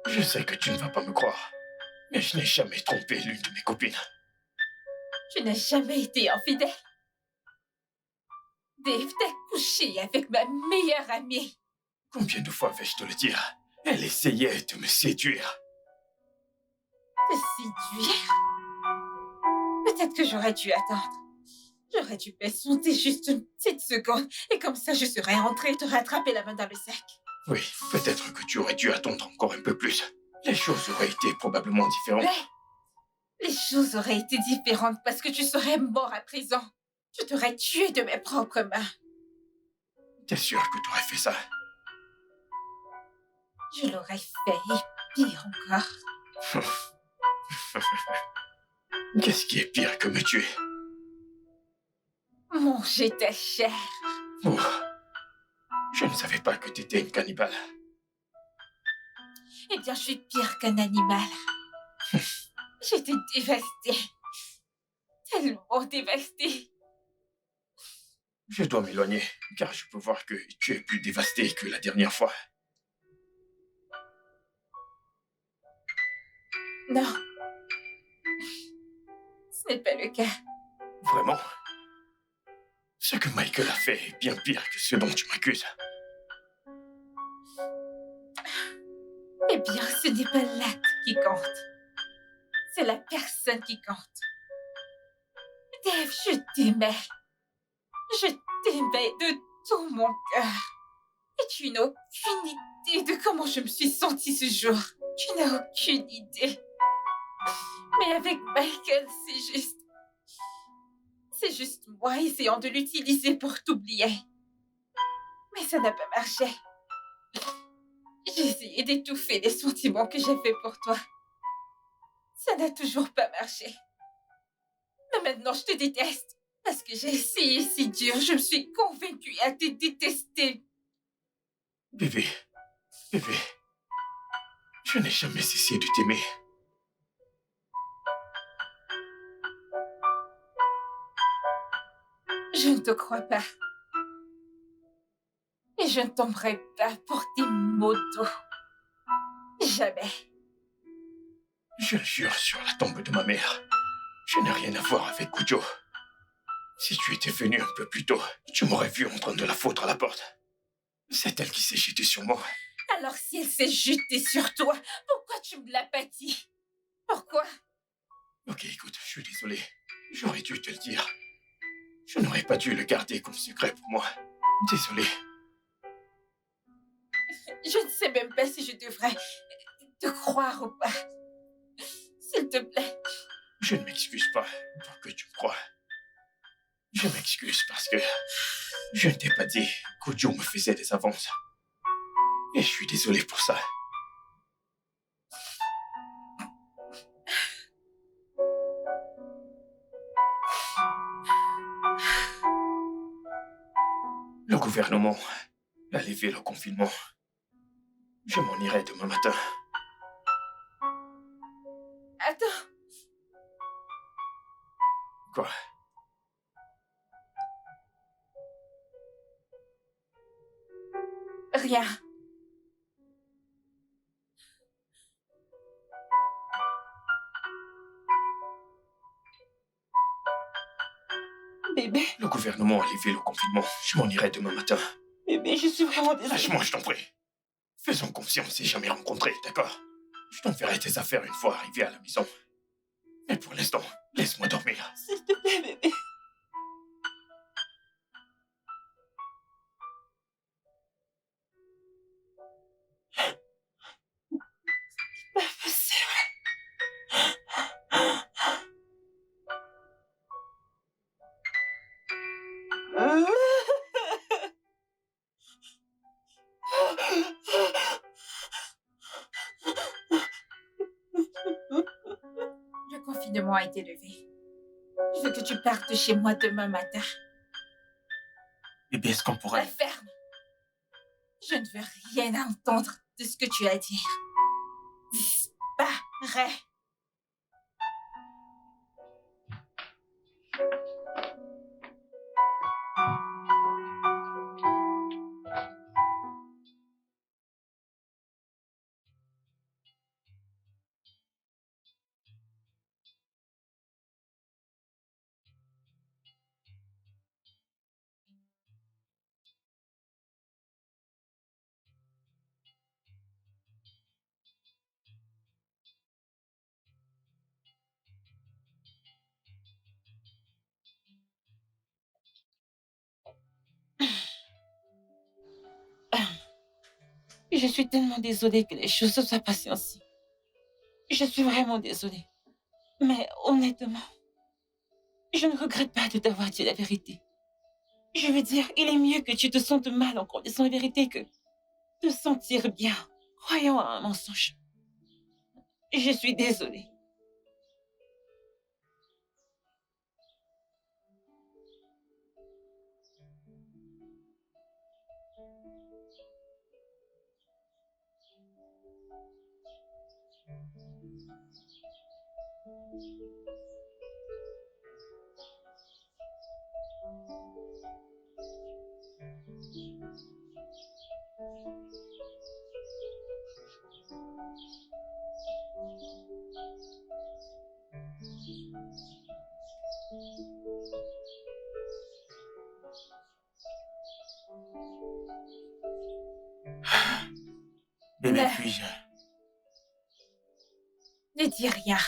Je sais que tu ne vas pas me croire, mais je n'ai jamais trompé l'une de mes copines. Tu n'as jamais été infidèle. Dave, t'as couché avec ma meilleure amie. Combien de fois vais-je te le dire? Elle essayait de me séduire. Te séduire? Peut-être que j'aurais dû attendre. J'aurais dû patienter juste une petite seconde et comme ça je serais entrée te rattraper la main dans le sac. Oui, peut-être que tu aurais dû attendre encore un peu plus. Les choses auraient été probablement différentes. Mais les choses auraient été différentes parce que tu serais mort à présent. Je t'aurais tué de mes propres mains. T'es sûr que tu aurais fait ça? je l'aurais fait et pire encore. Qu'est-ce qui est pire que me tuer? Manger ta chair. Oh, je ne savais pas que t'étais une cannibale. Eh bien, je suis pire qu'un animal. J'étais dévastée. Tellement dévastée. Je dois m'éloigner, car je peux voir que tu es plus dévasté que la dernière fois. Non. Ce n'est pas le cas. Vraiment? Ce que Michael a fait est bien pire que ce dont tu m'accuses. Eh bien, ce n'est pas l'acte qui compte. C'est la personne qui compte. Dave, je t'aimais. Je t'aimais de tout mon cœur. Et tu n'as aucune idée de comment je me suis sentie ce jour. Tu n'as aucune idée. Mais avec Michael, c'est juste... C'est juste moi essayant de l'utiliser pour t'oublier. Mais ça n'a pas marché. J'ai essayé d'étouffer les sentiments que j'avais pour toi. Ça n'a toujours pas marché. Mais maintenant, je te déteste. Parce que j'ai essayé si dur, je me suis convaincue à te détester. Bébé, bébé, je n'ai jamais cessé de t'aimer. Je ne te crois pas. Et je ne tomberai pas pour tes mots doux. Jamais. Je jure sur la tombe de ma mère, je n'ai rien à voir avec Cujo. Si tu étais venu un peu plus tôt, tu m'aurais vu en train de la foutre à la porte. C'est elle qui s'est jetée sur moi. Alors si elle s'est jetée sur toi, pourquoi tu me l'as pas dit? Pourquoi? Ok, écoute, je suis désolé. J'aurais dû te le dire. Je n'aurais pas dû le garder comme secret pour moi. Désolé. Je ne sais même pas si je devrais te croire ou pas. S'il te plaît. Je ne m'excuse pas pour que tu me crois. Je m'excuse parce que je ne t'ai pas dit qu'Ojo me faisait des avances. Et je suis désolé pour ça. Le gouvernement a levé le confinement. Je m'en irai demain matin. Attends. Quoi? Rien. Bébé, Le gouvernement a levé le confinement. Je m'en irai demain matin. bébé, je suis vraiment désolée. Lâche-moi, je t'en prie. Faisons comme si on ne s'est jamais rencontrés, d'accord? Je t'enverrai tes affaires une fois arrivé à la maison. Mais pour l'instant, laisse-moi dormir. S'il te plaît, bébé. C'est pas possible. Le confinement a été levé. Je veux que tu partes de chez moi demain matin. Bébé, est-ce qu'on La pourrait... ferme. Je ne veux rien entendre de ce que tu as à dire. Disparais. Je suis tellement désolée que les choses se soient passées ainsi. Je suis vraiment désolée. Mais honnêtement, je ne regrette pas de t'avoir dit la vérité. Je veux dire, il est mieux que tu te sentes mal en connaissant la vérité que te sentir bien croyant à un mensonge. Je suis désolée. Bébé, Ne, puis-je... ne dis rien.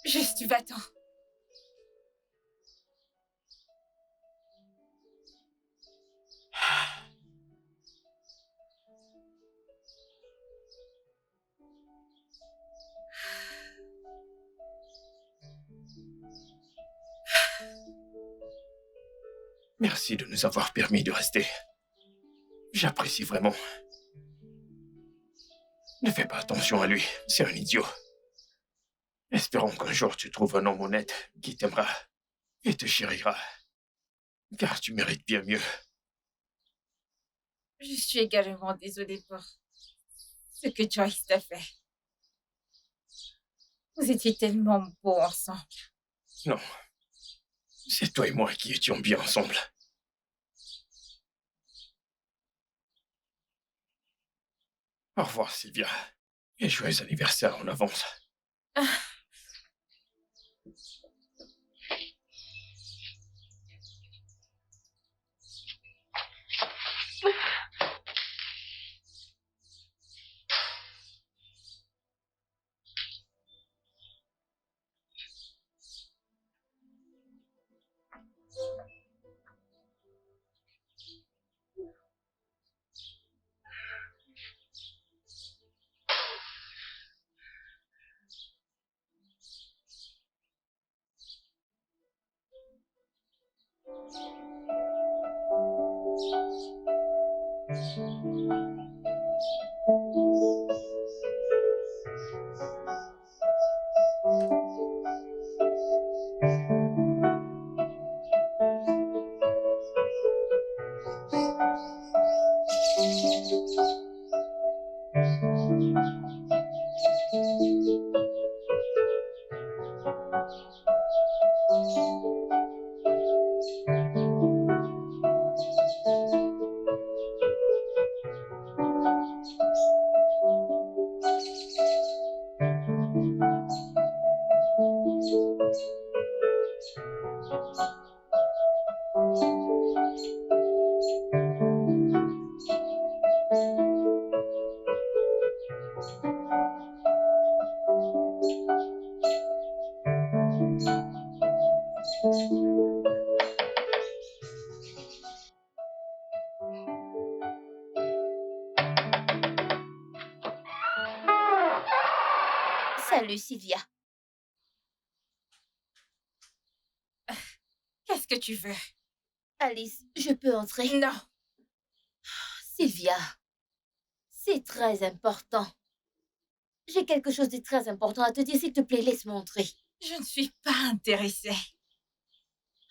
Juste va-t'en. Merci de nous avoir permis de rester. J'apprécie vraiment. Ne fais pas attention à lui, c'est un idiot. Espérons qu'un jour tu trouves un homme honnête qui t'aimera et te chérira. Car tu mérites bien mieux. Je suis également désolée pour ce que Joyce t'a fait. Vous étiez tellement beaux ensemble. Non. C'est toi et moi qui étions bien ensemble. Au revoir, Sylvia. Et joyeux anniversaire en avance. Salut, Sylvia. Qu'est-ce que tu veux? Alice, je peux entrer? Non. Sylvia, c'est très important. J'ai quelque chose de très important à te dire. S'il te plaît, laisse-moi entrer. Je ne suis pas intéressée.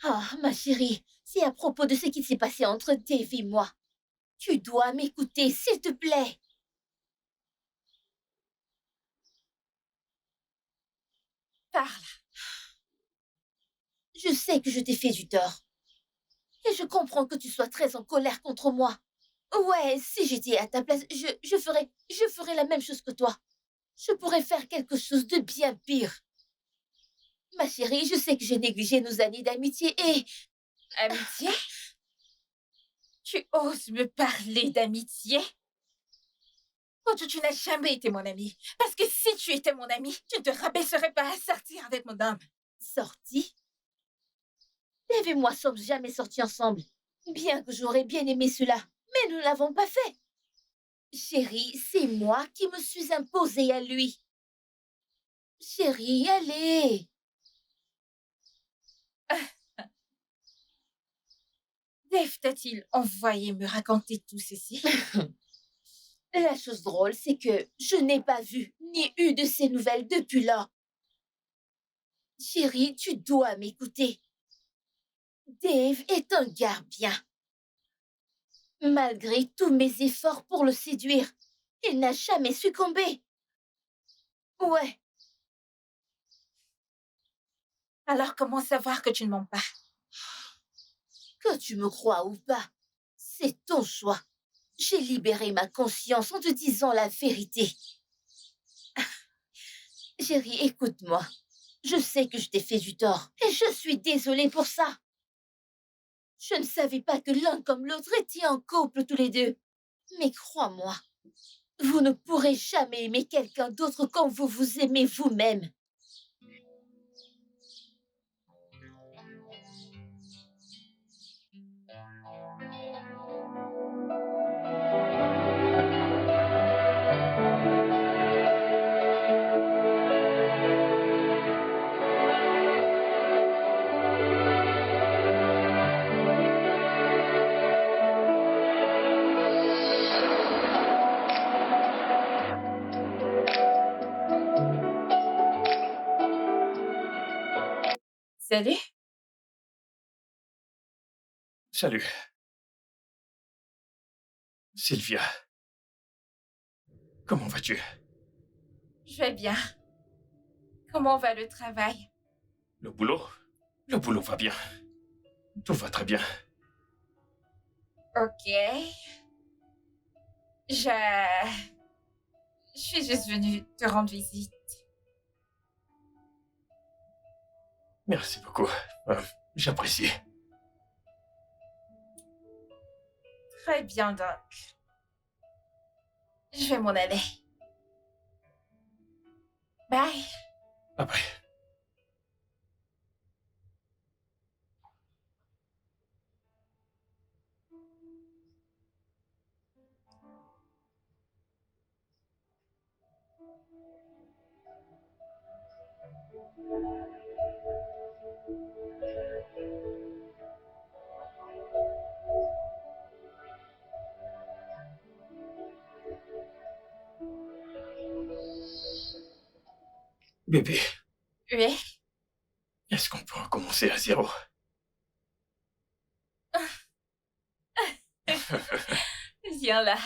Ah, ma chérie, c'est à propos de ce qui s'est passé entre Dave et moi. Tu dois m'écouter, s'il te plaît. Parle. Je sais que je t'ai fait du tort. Et je comprends que tu sois très en colère contre moi. Ouais, si j'étais à ta place, je ferais la même chose que toi. Je pourrais faire quelque chose de bien pire. Ma chérie, je sais que j'ai négligé nos années d'amitié et... Amitié? Tu oses me parler d'amitié? Oh, tu n'as jamais été mon ami. Parce que si tu étais mon ami, tu ne te rabaisserais pas à sortir avec mon homme. Sorti? Dave et moi sommes jamais sortis ensemble. Bien que j'aurais bien aimé cela, mais nous ne l'avons pas fait. Chérie, c'est moi qui me suis imposée à lui. Chérie, allez. Dave t'a-t-il envoyé me raconter tout ceci? La chose drôle, c'est que je n'ai pas vu ni eu de ces nouvelles depuis lors. Chérie, tu dois m'écouter. Dave est un gars bien. Malgré tous mes efforts pour le séduire, il n'a jamais succombé. Ouais, Alors comment savoir que tu ne mens pas? que tu me crois ou pas, c'est ton choix. J'ai libéré ma conscience en te disant la vérité. Chérie, écoute-moi. Je sais que je t'ai fait du tort et je suis désolée pour ça. Je ne savais pas que l'un comme l'autre étaient en couple tous les deux. Mais crois-moi, vous ne pourrez jamais aimer quelqu'un d'autre comme vous vous aimez vous-même. Salut. Salut. Sylvia. Comment vas-tu? Je vais bien. Comment va le travail? Le boulot? Le boulot va bien. Tout va très bien. Ok. Je suis juste venue te rendre visite. Merci beaucoup. J'apprécie. Très bien donc. Je vais m'en aller. Bye. Bye bye. Bébé, Oui. est-ce qu'on peut recommencer à zéro? Viens là.